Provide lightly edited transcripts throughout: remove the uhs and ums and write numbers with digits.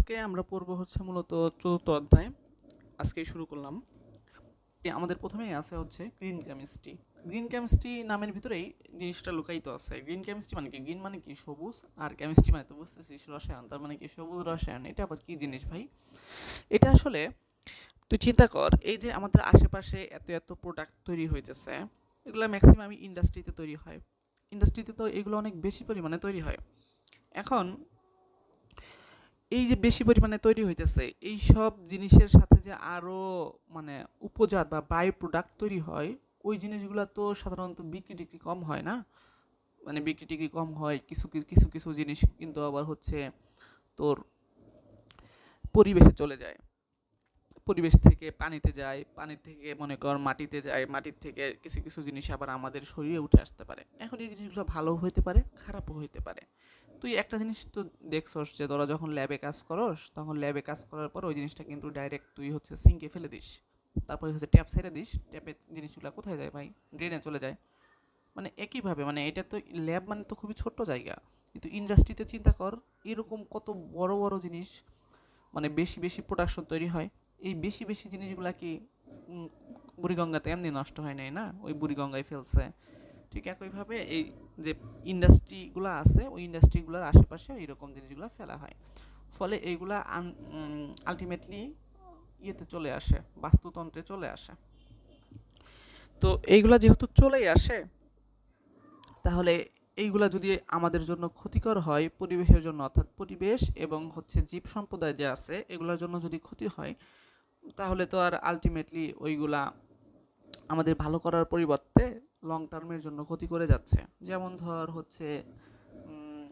আজকে আমরা পড়ব হচ্ছে মূলত চতুর্থ অধ্যায়। আজকেই শুরু করলাম। আমাদের প্রথমেই আছে হচ্ছে গ্রিন কেমিস্ট্রি। গ্রিন কেমিস্ট্রি নামের ভিতরেই জিনিসটা লুকায়িত আছে। গ্রিন কেমিস্ট্রি মানে কি? গ্রিন মানে কি সবুজ, আর কেমিস্ট্রি মানে তো বুঝতেছিস রসায়ন, তার মানে কি সবুজ রসায়ন। এটা আবার কি জিনিস ভাই? এটা আসলে তুই চিন্তা কর, এই যে আমাদের আশেপাশে এত এত প্রোডাক্ট তৈরি হইতেছে, এগুলো ম্যাক্সিমামই ইন্ডাস্ট্রিতে তৈরি হয়। ইন্ডাস্ট্রিতে তো এগুলো অনেক বেশি পরিমাণে তৈরি হয়। এখন এই যে বেশি পরিমাণে তৈরি হইতেছে, এই সব জিনিসের সাথে যে আরো মানে উপজাত বা বাই প্রোডাক্ট তৈরি হয়, ওই জিনিসগুলো তো সাধারণত বিক্রি টিক্রি কম হয় না। মানে বিক্রি টিক্রি কম হয়, কিছু কিছু কিছু কিছু জিনিস কিন্তু আবার হচ্ছে তোর পরিবেশে চলে যায়। পরিবেশ থেকে পানিতে যায়, পানি থেকে মনে কর মাটিতে যায়, মাটির থেকে কিছু কিছু জিনিস আবার আমাদের শরীরে উঠে আসতে পারে। এখন এই জিনিসগুলো ভালো হইতে পারে, খারাপও হইতে পারে। তুই একটা জিনিস তো দেখছস যে তোরা যখন ল্যাবে কাজ করস, তখন ল্যাবে কাজ করার পর ওই জিনিসটা কিন্তু ডাইরেক্ট তুই হচ্ছে সিঙ্কে ফেলে দিস। তারপরে হচ্ছে ট্যাপ ছেড়ে দিস, ট্যাপের জিনিসগুলো কোথায় যায় ভাই? ড্রেনে চলে যায়। মানে একইভাবে, মানে এটা তো ল্যাব মানে তো খুবই ছোট্ট জায়গা, কিন্তু ইন্ডাস্ট্রিতে চিন্তা কর, এরকম কত বড় বড় জিনিস, মানে বেশি বেশি প্রোডাকশন তৈরি হয়। এই বেশি বেশি জিনিসগুলা কি উম, বুড়িগঙ্গাতে এমনি নষ্ট হয় নাই না, ওই বুড়িগঙ্গায় ফেলছে। ঠিক একইভাবে এই যে ইন্ডাস্ট্রিগুলো আছে, ওই ইন্ডাস্ট্রিগুলোর আশেপাশে এরকম জিনিসগুলো ফেলা হয়। ফলে এইগুলা আলটিমেটলি ইয়েতে চলে আসে, বাস্তুতন্ত্রে চলে আসে। তো এইগুলা যেহেতু চলেই আসে, তাহলে এইগুলা যদি আমাদের জন্য ক্ষতিকর হয় পরিবেশের জন্য, অর্থাৎ পরিবেশ এবং হচ্ছে জীব সম্প্রদায় যে আছে এগুলোর জন্য যদি ক্ষতি হয়, তাহলে তো আর আলটিমেটলি ওইগুলা আমাদের ভালো করার পরিবর্তে লং টার্মের জন্য ক্ষতি করে যাচ্ছে। যেমন ধর হচ্ছে উম,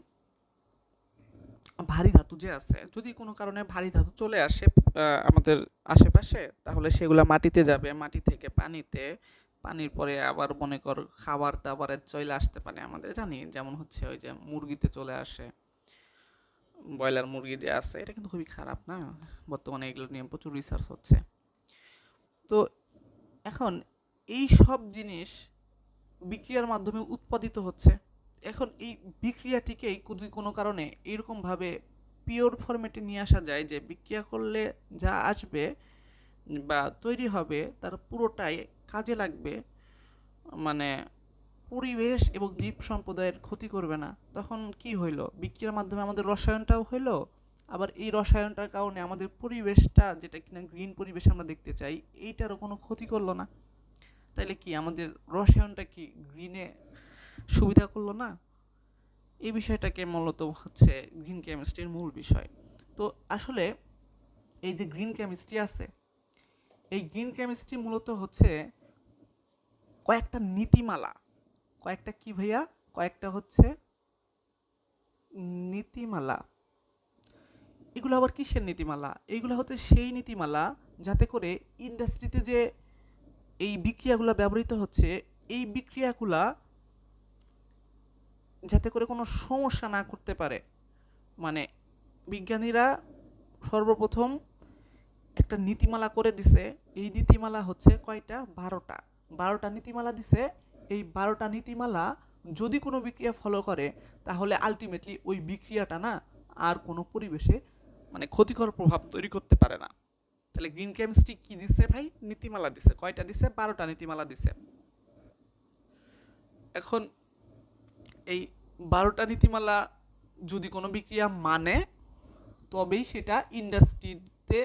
ভারী ধাতু যে আছে, যদি কোনো কারণে ভারী ধাতু চলে আসে আমাদের আশেপাশে, তাহলে সেগুলা মাটিতে যাবে, মাটি থেকে পানিতে, পানির পরে আবার মনে কর খাবার দাবারে চলে আসতে পারে আমাদের, জানি যেমন হচ্ছে ওই যে মুরগিতে চলে আসে। ব্রয়লার মুরগি যে আছে, এটা কিন্তু খুবই খারাপ না? বর্তমানে এগুলো নিয়ে প্রচুর রিসার্চ হচ্ছে। তো এখন এই সব জিনিস বিক্রিয়ার মাধ্যমে উৎপাদিত হচ্ছে। এখন এই বিক্রিয়াটিকেই যদি কোনো কারণে এরকমভাবে পিওর ফরম্যাটে নিয়ে আসা যায় যে বিক্রিয়া করলে যা আসবে বা তৈরি হবে তার পুরোটাই কাজে লাগবে, মানে পরিবেশ এবং জীব সম্প্রদায়ের ক্ষতি করবে না, তখন কি হইল? বিক্রিয়ার মাধ্যমে আমাদের রসায়নটাও হইলো, আবার এই রসায়নটার কারণে আমাদের পরিবেশটা, যেটা কিনা গ্রিন পরিবেশ আমরা দেখতে চাই, এইটারও কোনো ক্ষতি করলো না। তাইলে কি আমাদের রসায়নটা কি গ্রিনে সুবিধা করলো না? এই বিষয়টাকে মূলত হচ্ছে গ্রিন কেমিস্ট্রির মূল বিষয়। তো আসলে এই যে গ্রিন কেমিস্ট্রি আছে, এই গ্রিন কেমিস্ট্রি মূলত হচ্ছে কয়েকটা নীতিমালা, কয়েকটা কি ভাইয়া, কয়েকটা হচ্ছে নীতিমালা। এগুলো আবার কিসের নীতিমালা? এইগুলো হচ্ছে সেই নীতিমালা যাতে করে ইন্ডাস্ট্রিতে যে এই বিক্রিয়াগুলো ব্যবহৃত হচ্ছে, এই বিক্রিয়াগুলা যাতে করে কোনো সমস্যা না করতে পারে। মানে বিজ্ঞানীরা সর্বপ্রথম একটা নীতিমালা করে দিছে। এই নীতিমালা হচ্ছে কয়টা? 12টা। 12টা নীতিমালা দিছে। এই 12টা নীতিমালা যদি কোনো বিক্রিয়া ফলো করে, তাহলে আলটিমেটলি ওই বিক্রিয়াটা না আর কোনো পরিবেশে মানে ক্ষতিকর প্রভাব তৈরি করতে পারে না। তাহলে গ্রিন কেমিস্ট্রি কি দিছে ভাই? নীতিমালা দিছে। কয়টা দিছে? 12টা নীতিমালা দিছে। এখন এই 12টা নীতিমালা যদি কোনো বিক্রিয়া মানে, তবেই সেটা ইন্ডাস্ট্রিতে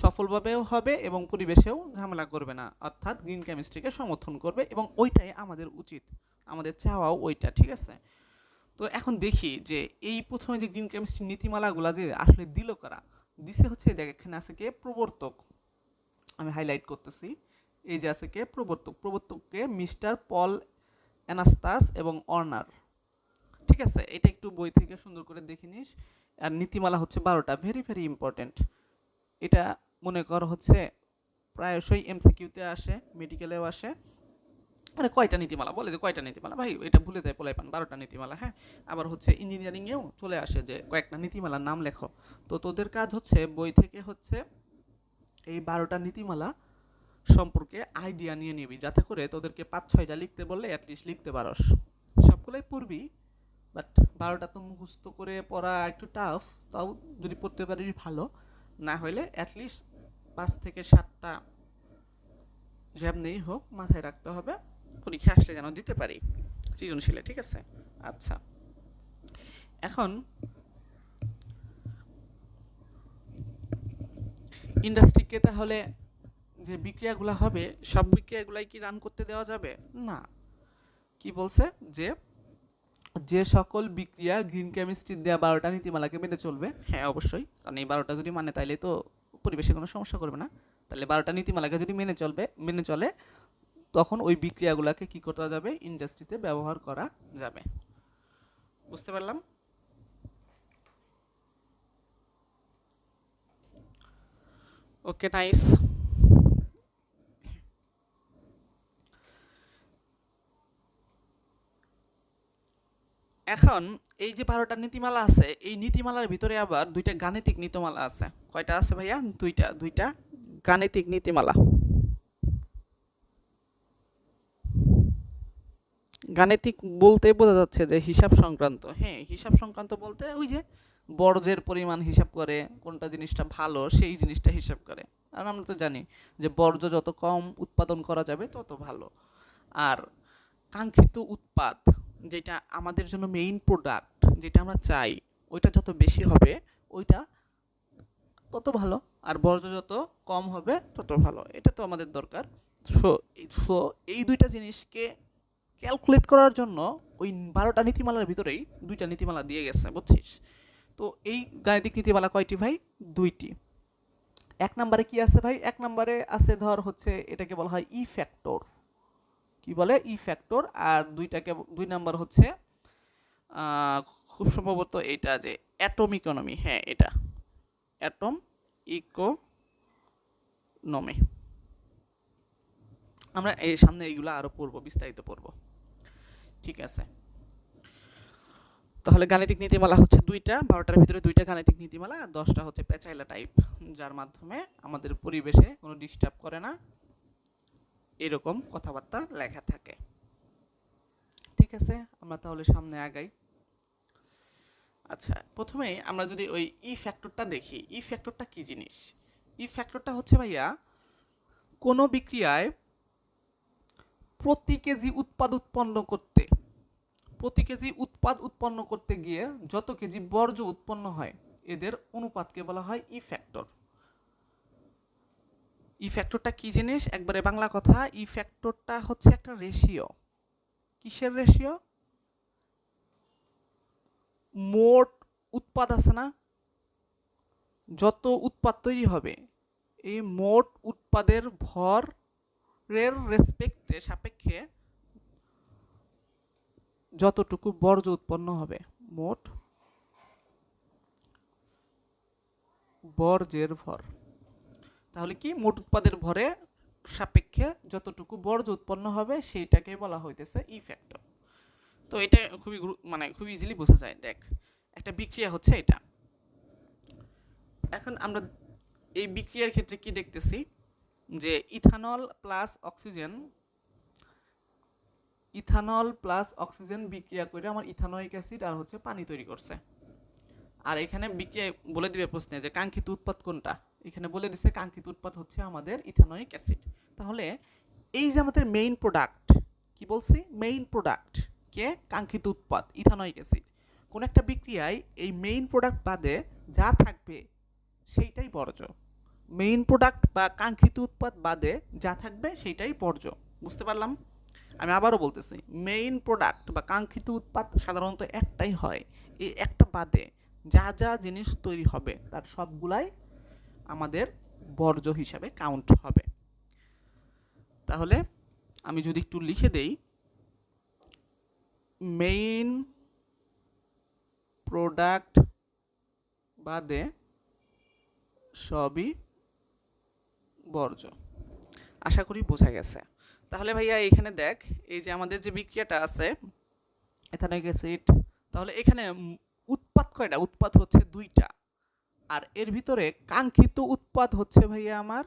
সফলভাবেও হবে এবং পরিবেশেও ঝামেলা করবে না, অর্থাৎ গ্রিন কেমিস্ট্রিকে সমর্থন করবে, এবং ওইটাই আমাদের উচিত, আমাদের চাওয়াও ওইটা। ঠিক আছে? তো এখন দেখি যে এই প্রথমে যে গ্রিন কেমিস্ট্রি নীতিমালাগুলো যে আসলে দিল কারা, দিছে হচ্ছে দেখ, এখানে আছে কে? প্রবর্তক। আমি হাইলাইট করতেছি। এই যে আছে কে? প্রবর্তক। প্রবর্তককে মিস্টার পল অ্যানাস্তাস এবং অর্নার। ঠিক আছে, এটা একটু বই থেকে সুন্দর করে দেখে নিস। আর নীতিমালা হচ্ছে 12টা, ভেরি ভেরি ইম্পর্টেন্ট। এটা মনে কর হচ্ছে প্রায়শই এমসিকিউতে আসে, মেডিকেলেও আসে। মানে কয়টা নীতিমালা বলে, যে কয়টা নীতিমালা ভাই, এটা ভুলে যায় পোলাই পান, 12টা নীতিমালা। হ্যাঁ, আবার হচ্ছে ইঞ্জিনিয়ারিংয়েও চলে আসে যে কয়েকটা নীতিমালার নাম লেখো। তো তোদের কাজ হচ্ছে বই থেকে হচ্ছে এই 12টা নীতিমালা সম্পর্কে আইডিয়া নিয়ে নিবি, যাতে করে তোদেরকে 5-6টা লিখতে বললে অ্যাটলিস্ট লিখতে পারস। সবগুলোই পড়বি, বাট 12টা তো মুখস্থ করে পড়া একটু টাফ, তাও যদি পড়তে পারিস ভালো, না হলে অ্যাটলিস্ট 5 থেকে 7টা যেমনিই হোক মাথায় রাখতে হবে, পরীক্ষা আসলে যেন দিতে পারি সৃজনশীলে। ঠিক আছে? আচ্ছা, এখন ইন্ডাস্ট্রিকে তাহলে যে বিক্রিয়াগুলো হবে সব বিক্রিয়াগুলাই কি রান করতে দেওয়া যাবে না? কি বলছে যে যে সকল বিক্রিয়া গ্রিন কেমিস্ট্রির দেওয়া 12টা নীতিমালাকে মেনে চলবে, হ্যাঁ অবশ্যই, কারণ এই 12টা যদি মানে তাইলে তো পরিবেশে কোনো সমস্যা করবে না। তাহলে 12টা নীতিমালাকে যদি মেনে চলে, তখন ওই বিক্রিয়াগুলোকে কি করা যাবে, ইন্ডাস্ট্রিতে ব্যবহার করা যাবে। বুঝতে পারলাম? ওকে, নাইস। এখন এই যে 12টা নীতিমালা আছে, এই নীতিমালার ভিতরে আবার 2টা গাণিতিক নীতিমালা আছে। কয়টা আছে ভাইয়া? দুইটা গাণিতিক নীতিমালা। গাণিতিক বলতে বোঝা যাচ্ছে যে হিসাব সংক্রান্ত। হ্যাঁ, হিসাব সংক্রান্ত বলতে ওই যে বর্জ্যের পরিমাণ হিসাব করে, কোনটা জিনিসটা ভালো সেই জিনিসটা হিসাব করে। আর আমরা তো জানি যে বর্জ্য যত কম উৎপাদন করা যাবে তত ভালো। আর কাঙ্ক্ষিত উৎপাদ, যেটা আমাদের জন্য মেইন প্রোডাক্ট, যেটা আমরা চাই, ওইটা যত বেশি হবে ওইটা তত ভালো, আর বর্জ্য যত কম হবে তত ভালো। এটা তো আমাদের দরকার। সো সো এই দুইটা জিনিসকে ক্যালকুলেট করার জন্য ওই 12টা নীতিমালার ভিতরেই 2টা নীতিমালা দিয়ে গেছে, বুঝছিস? তো এই গাণিতিক নীতিমালা কয়টি ভাই? 2টি। 1 নম্বরে কি আছে ভাই? 1 নম্বরে আছে ধর হচ্ছে এটাকে বলা হয় ই ফ্যাক্টর। কি বলে? ই ফ্যাক্টর। আর 2 নাম্বার হচ্ছে খুব সম্ভবত এটা যে অ্যাটম ইকোনমি। হ্যাঁ, এটা অ্যাটম ইকোনমি। আমরা এই সামনে এইগুলো আরো পড়বো, বিস্তারিত পড়বো। ঠিক আছে, তাহলে গাণিতিক নীতিমালা হচ্ছে 2টা, 12টার ভিতরে 2টা গাণিতিক নীতিমালা, আর 10টা হচ্ছে পেঁচাইলা টাইপ, যার মাধ্যমে আমাদের পরিবেশে কোনো ডিস্টার্ব করে না এরকম কথাবার্তা লেখা থাকে। ঠিক আছে, আমরা তাহলে সামনে আগাই। আচ্ছা, প্রথমেই আমরা যদি ওই ই ফ্যাক্টরটা দেখি, ই ফ্যাক্টরটা কি জিনিস? ই ফ্যাক্টরটা হচ্ছে ভাইয়া কোনো বিক্রিয়ায় প্রতি কেজি উৎপন্ন করতে গিয়ে যত কেজি বর্জ্য উৎপন্ন হয়, এদের অনুপাতকে বলা হয় ই ফ্যাক্টর। ই ফ্যাক্টরটা কি জিনিস? একবারে বাংলা কথা, ই ফ্যাক্টরটা হচ্ছে একটা রেশিও। কিসের রেশিও? মোট উৎপাদ আছে না, যত উৎপাদ তৈরি হবে, এই মোট উৎপাদের ভরের সাপেক্ষে যতটুকু বর্জ্য উৎপন্ন হবে, মোট বর্জ্যের ভর। তাহলে কি? মোট উৎপাদের ভরে সাপেক্ষে যতটুকু বর্জ্য উৎপন্ন হবে সেইটাকে বলা হইতেছে ই ফ্যাক্টর। তো এটা খুবই খুব ইজিলি বোঝা যায়। দেখ, একটা বিক্রিয়া হচ্ছে এটা। এখন আমরা এই বিক্রিয়ার ক্ষেত্রে কি দেখতেছি, যে ইথানল প্লাস অক্সিজেন বিক্রিয়া করে আমার ইথানোয়িক অ্যাসিড আর হচ্ছে পানি তৈরি করছে। আর এখানে বিক্রিয়া বলে দিবে প্রশ্নে যে কাঙ্ক্ষিত উৎপাদ কোনটা। এখানে বলে দিছে কাঙ্ক্ষিত উৎপাদ হচ্ছে আমাদের ইথানোয়িক অ্যাসিড। তাহলে এই যে আমাদের মেইন প্রোডাক্ট, কি বলছি? মেইন প্রোডাক্ট কে? কাঙ্ক্ষিত উৎপাদ ইথানোয়িক অ্যাসিড। কোন একটা বিক্রিয়ায় এই মেইন প্রোডাক্ট বাদে যা থাকবে সেইটাই বর্জ্য। মেইন প্রোডাক্ট বা কাঙ্ক্ষিত উৎপাদ বাদে যা থাকবে সেইটাই বর্জ্য। বুঝতে পারলাম? আমি আবারও বলতেছি, মেইন প্রোডাক্ট বা কাঙ্ক্ষিত উৎপাদ সাধারণত একটাই হয়, এই একটা বাদে যা যা জিনিস তৈরি হবে তার সবগুলাই আমাদের বর্জ্য হিসাবে কাউন্ট হবে। তাহলে আমি যদি একটু লিখে দেই, মেইন প্রোডাক্ট বাদে সবই বর্জ্য। আশা করি বোঝা গেছে। তাহলে ভাইয়া এখানে দেখ, এই যে আমাদের যে বিক্রিয়াটা আছে এথানোয়িক অ্যাসিড, তাহলে এখানে উৎপাদ কয়টা? উৎপাদ হচ্ছে 2টা। আর এর ভিতরে কাঙ্ক্ষিত উৎপাদ হচ্ছে ভাইয়া আমার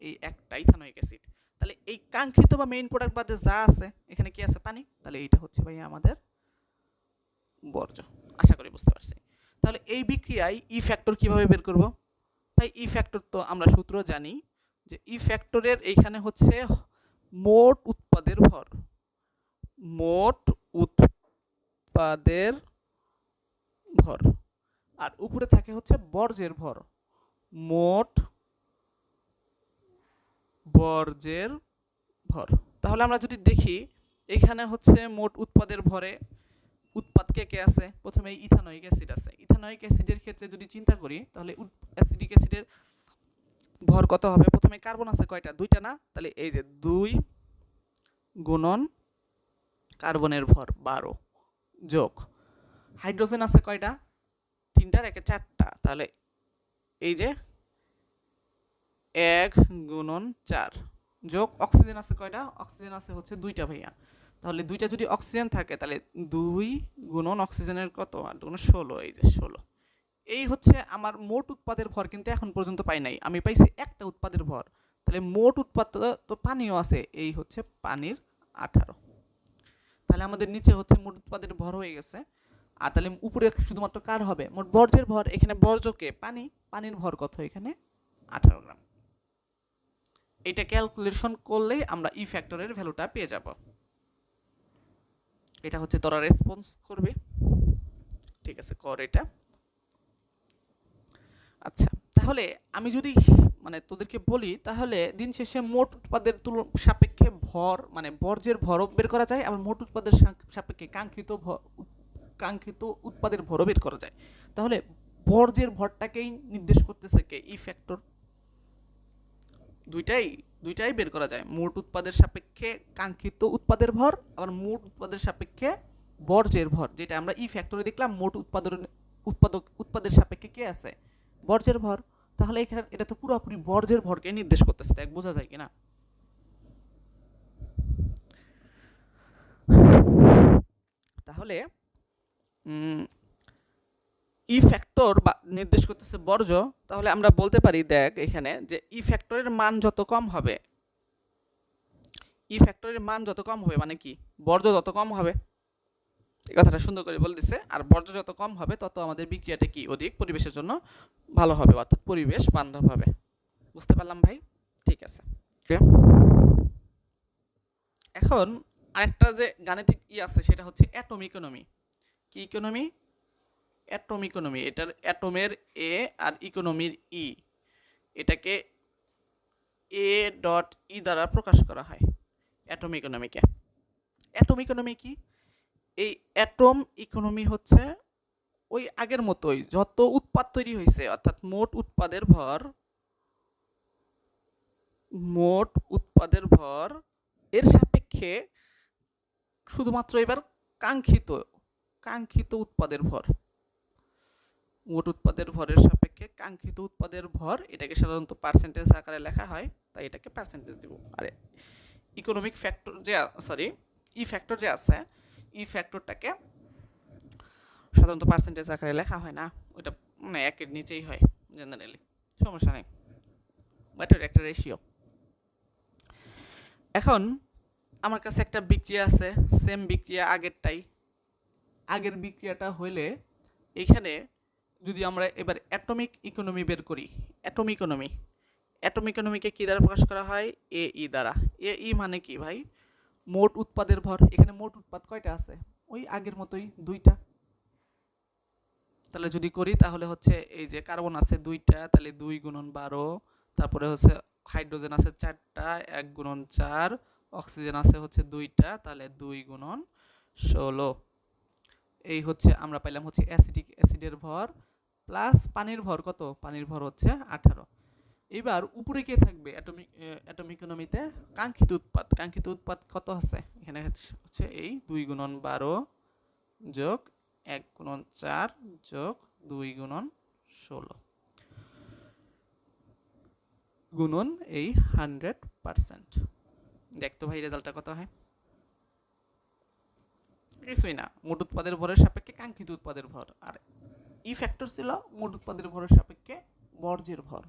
এই একটা ইথানোয়িক অ্যাসিড। তাহলে এই কাঙ্ক্ষিত বা মেইন প্রোডাক্ট বাদে যা আছে এখানে কি আছে? পানি। তাহলে এইটা হচ্ছে ভাই আমাদের বর্জ্য। আশা করি বুঝতে পারছি। তাহলে এই বিক্রিয়ায় ই ফ্যাক্টর কিভাবে বের করব? ভাই ই ফ্যাক্টর তো আমরা সূত্র জানি যে ই ফ্যাক্টরের এইখানে হচ্ছে মোট উৎপাদের ভর, মোট উৎপাদের ভর, আর উপরে থাকে হচ্ছে বর্জ্যের ভর, মোট বর্জ্যের ভর। তাহলে আমরা যদি দেখি এখানে হচ্ছে মোট উৎপাদের ভরে উৎপাদ কে কে আছে? প্রথমে ইথানোয়িক অ্যাসিড আছে। ইথানোয়িক অ্যাসিডের ক্ষেত্রে যদি চিন্তা করি তাহলে অ্যাসিডিক অ্যাসিডের ভর কত হবে? প্রথমে কার্বন আছে কয়টা? দুইটা না? তাহলে এই যে 2 গুণন কার্বনের ভর 12 যোগ হাইড্রোজেন আছে কয়টা? তিনটার একে চারটা, তাহলে এই যে 1 গুণন 4 যোগ অক্সিজেন আছে কয়টা? অক্সিজেন আছে হচ্ছে দুইটা ভাইয়া। তাহলে দুইটা যদি অক্সিজেন থাকে তাহলে 2 গুণন অক্সিজেনের কত? 8 গুণন 16, এই যে 16। এই হচ্ছে আমার মোট উৎপাদের ভর, কিন্তু এখন পর্যন্ত পাই নাই, আমি পাইছি একটা উৎপাদের ভর। তাহলে মোট উৎপাদ তো পানিও আছে, এই হচ্ছে পানির 18। তাহলে আমাদের নিচে হচ্ছে মোট উৎপাদের ভর হয়ে গেছে। আর তাহলে উপরে শুধুমাত্র কার হবে? মোট বর্জ্যের ভর। এখানে বর্জ্যকে পানি, পানির ভর কত? এখানে 18 গ্রাম। এটা ক্যালকুলেশন করলেই আমরা ই ফ্যাক্টরের ভ্যালুটা পেয়ে যাব। এটা হচ্ছে তোরা রেসপন্স করবে। ঠিক আছে, কর এটা। আচ্ছা, তাহলে আমি যদি মানে তোদেরকে বলি, তাহলে দিন শেষে মোট উৎপাদের সাপেক্ষে ভর মানে বর্জ্যের ভরও বের করা যায়, আবার মোট উৎপাদের সাপেক্ষে কাঙ্ক্ষিত উৎপাদের ভরও বের করা যায়। তাহলে বর্জ্যের ভরটাকেই নির্দেশ করতেছে কে? ই ফ্যাক্টর। দুইটাই বের করা যায়, মোট উৎপাদের সাপেক্ষে কাঙ্ক্ষিত উৎপাদের ভর, আবার মোট উৎপাদের সাপেক্ষে বর্জ্যের ভর, যেটা আমরা ই ফ্যাক্টরে দেখলাম মোট উৎপাদের সাপেক্ষে কে আছে? বর্জ্যের ভর। তাহলে এখানে এটা তো পুরোপুরি বর্জ্যের ভরকে নির্দেশ করতেছে, দেখ বোঝা যায় কিনা? তাহলে ই ফ্যাক্টর বা নির্দেশ করতেছে বর্জ্য। তাহলে আমরা বলতে পারি দেখ এখানে যে ই ফ্যাক্টরের মান যত কম হবে, ই ফ্যাক্টরের মান যত কম হবে মানে কি? বর্জ্য যত কম হবে, এই কথাটা সুন্দর করে বলে দিছে। আর বর্জ্য যত কম হবে তত আমাদের বিক্রিয়াটা কি? অধিক পরিবেশের জন্য ভালো হবে, অর্থাৎ পরিবেশ বান্ধব হবে। বুঝতে পারলাম ভাই? ঠিক আছে। এখন আরেকটা যে গাণিতিক আছে সেটা হচ্ছে অ্যাটম ইকোনমি। কি ইকোনমি? Atom economy. এটার অ্যাটমের এ আর ইকোনমির ই, এটাকে এ ডট ই দ্বারা প্রকাশ করা হয় অ্যাটম ইকোনমিকে। অ্যাটম ইকোনমি কি? এই অ্যাটম ইকোনমি হচ্ছে ওই আগের মতোই, যত উৎপাদ তৈরি হয়েছে অর্থাৎ মোট উৎপাদের ভর এর সাপেক্ষে শুধুমাত্র এবার কাঙ্ক্ষিত উৎপাদের ভর, মোট উৎপাদের ভরের সাপেক্ষে কাঙ্ক্ষিত উৎপাদের ভর, এটাকে সাধারণত পার্সেন্টেজ আকারে লেখা হয়, তাই এটাকে পার্সেন্টেজ দিব। আরে ইকোনমিক ফ্যাক্টর যে ই ফ্যাক্টর যে আছে, ই ফ্যাক্টরটাকে সাধারণত পার্সেন্টেজ আকারে লেখা হয় না, ওইটা মানে একের নিচেই হয় জেনারেলি, সমস্যা নেই, বাট ওটা একটা রেশিও। এখন আমার কাছে একটা বিক্রিয়া আছে, সেম বিক্রিয়া আগের বিক্রিয়াটা হইলে এখানে যদি আমরা এবার অ্যাটমিক ইকোনমি বের করি, অ্যাটম ইকোনমিকে কি দ্বারা প্রকাশ করা হয়? এ ই দ্বারা। এ ই মানে কি ভাই? মোট উৎপাদের ভর। এখানে মোট উৎপাদ কয়টা আছে? ওই আগের মতোই, দুইটা। তাহলে যদি করি তাহলে হচ্ছে এই যে কার্বন আছে দুইটা, তাহলে 2 গুণন 12, তারপরে হচ্ছে হাইড্রোজেন আছে 4টা, 1 গুণন 4, অক্সিজেন আছে হচ্ছে 2টা, তাহলে 2 গুণন 16। এই হচ্ছে আমরা পাইলাম হচ্ছে অ্যাসিডিক অ্যাসিডের ভর প্লাস পানির ভর কত? পানির ভর হচ্ছে 18। এবার উপরে কে থাকবে? অ্যাটম ইকোনমিতে কাঙ্ক্ষিত উৎপাদ কত আছে? এখানে হচ্ছে এই 2 গুণন 12 যোগ 1 গুণন 4 যোগ 2 গুণন 16 গুণন এই 100%। দেখতো ভাই রেজাল্টটা কত হয়? কিছুই না, মোট উৎপাদের ভরের সাপেক্ষে কাঙ্ক্ষিত উৎপাদের ভর, আর ই ফ্যাক্টর ছিল মোট উৎপাদের ভরের সাপেক্ষে বর্জ্যের ভর।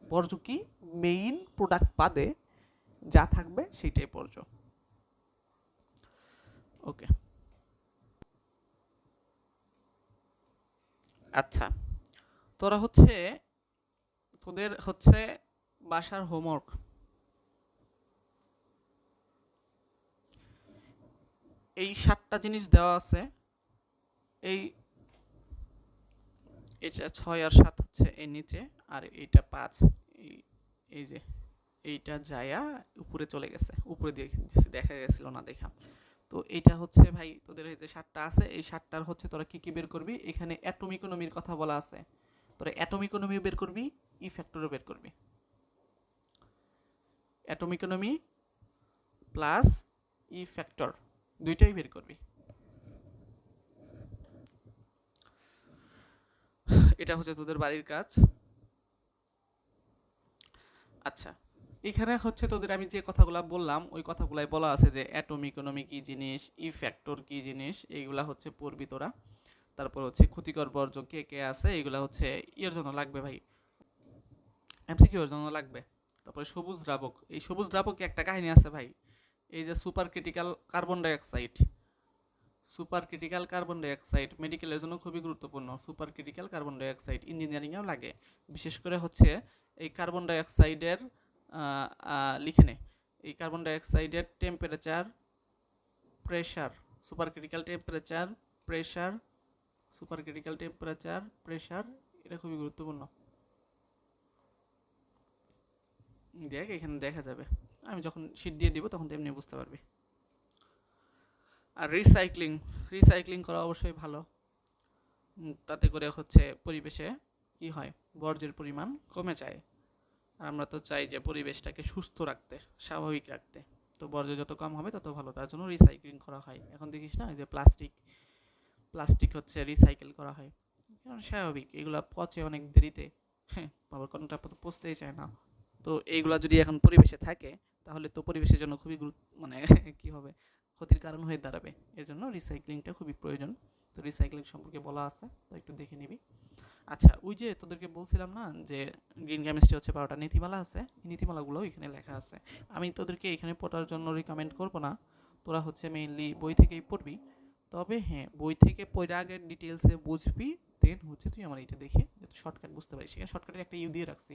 বর্জ্য কি? মেইন প্রোডাক্ট বাদে যা থাকবে সেইটাই বর্জ্য। ওকে, আচ্ছা, তোরা হচ্ছে তোদের হচ্ছে বাসার হোমওয়ার্ক, এই 7টা জিনিস দেওয়া আছে। এই এটা 6 আর 7 হচ্ছে এই নিচে, আর এইটা 5। এই এই যে এইটা যায়া উপরে চলে গেছে, উপরে দিয়ে দেখা গেছিল না দেখা। তো এইটা হচ্ছে ভাই তোদের এই যে 7টা আছে, এই 7টার হচ্ছে তোরা কি কি বের করবি। এখানে অ্যাটম ইকোনমির কথা বলা আছে, তোরা অ্যাটম ইকোনমি বের করবি, ই ফ্যাক্টরও বের করবি। Atom economy plus E factor দুইটাই বের করবি। এটা হচ্ছে তোদের বাড়ির কাজ। আচ্ছা, এখানে হচ্ছে তোদের আমি যে কথাগুলো বললাম ওই কথাগুলাই বলা আছে যে অ্যাটম ইকোনমি কি জিনিস, ই ফ্যাক্টর কি জিনিস, এইগুলা হচ্ছে পড়বি তোরা। তারপর হচ্ছে ক্ষতিকর বর্জ্য কে কে আছে, এইগুলা হচ্ছে ইয়ের জন্য লাগবে ভাই, এমসিকিউ এর জন্য লাগবে। তারপরে সবুজ দ্রাবক, এই সবুজ দ্রাবকে একটা কাহিনী আছে ভাই। এই যে super critical carbon dioxide, super critical carbon dioxide মেডিকেলের জন্য খুবই গুরুত্বপূর্ণ। সুপার ক্রিটিক্যাল কার্বন ডাইঅক্সাইড ইঞ্জিনিয়ারিংয়েও লাগে, বিশেষ করে হচ্ছে এই কার্বন ডাইঅক্সাইডের লিখে নে, এই কার্বন ডাইঅক্সাইডের temperature, pressure, super critical temperature, pressure, super critical temperature, pressure, এটা খুবই গুরুত্বপূর্ণ। দেখ এখানে দেখা যাবে, আমি যখন শীট দিয়ে দিব তখন তেমনি বুঝতে পারবি। আর রিসাইক্লিং, রিসাইক্লিং করা অবশ্যই ভালো, তাতে করে হচ্ছে পরিবেশে কি হয়, বর্জ্যের পরিমাণ কমে যায়। আর আমরা তো চাই যে পরিবেশটাকে সুস্থ রাখতে, স্বাভাবিক রাখতে। তো বর্জ্য যত কম হবে তত ভালো, তার জন্য রিসাইক্লিং করা হয়। এখন দেখিস না যে প্লাস্টিক, প্লাস্টিক হচ্ছে রিসাইকেল করা হয়, কারণ স্বাভাবিক এগুলা পচে অনেক দেরিতে, হ্যাঁ, আবার কোনোটা পচতেই চায় না। তো এইগুলা যদি এখন পরিবেশে থাকে তাহলে তো পরিবেশের জন্য খুবই মানে কি হবে, ক্ষতির কারণ হয়ে দাঁড়াবে। এর জন্য রিসাইক্লিংটা খুবই প্রয়োজন। তো রিসাইক্লিং সম্পর্কে বলা আছে, তো একটু দেখে নিবি। আচ্ছা, ওই যে তোদেরকে বলছিলাম না যে গ্রিন কেমিস্ট্রি হচ্ছে 12টা নীতিমালা আছে, এই নীতিমালাগুলো এখানে লেখা আছে। আমি তোদেরকে এখানে পড়ার জন্য রিকমেন্ড করব না, তোরা হচ্ছে মেইনলি বই থেকেই পড়বি। তবে হ্যাঁ, বই থেকে পড়ে আগে ডিটেলসে বুঝবি, দেন হচ্ছে তুই আমার এটা দেখে যাতে শর্টকাট বুঝতে পারিস, সেখানে শর্টকাটের একটা ইউ দিয়ে রাখছি।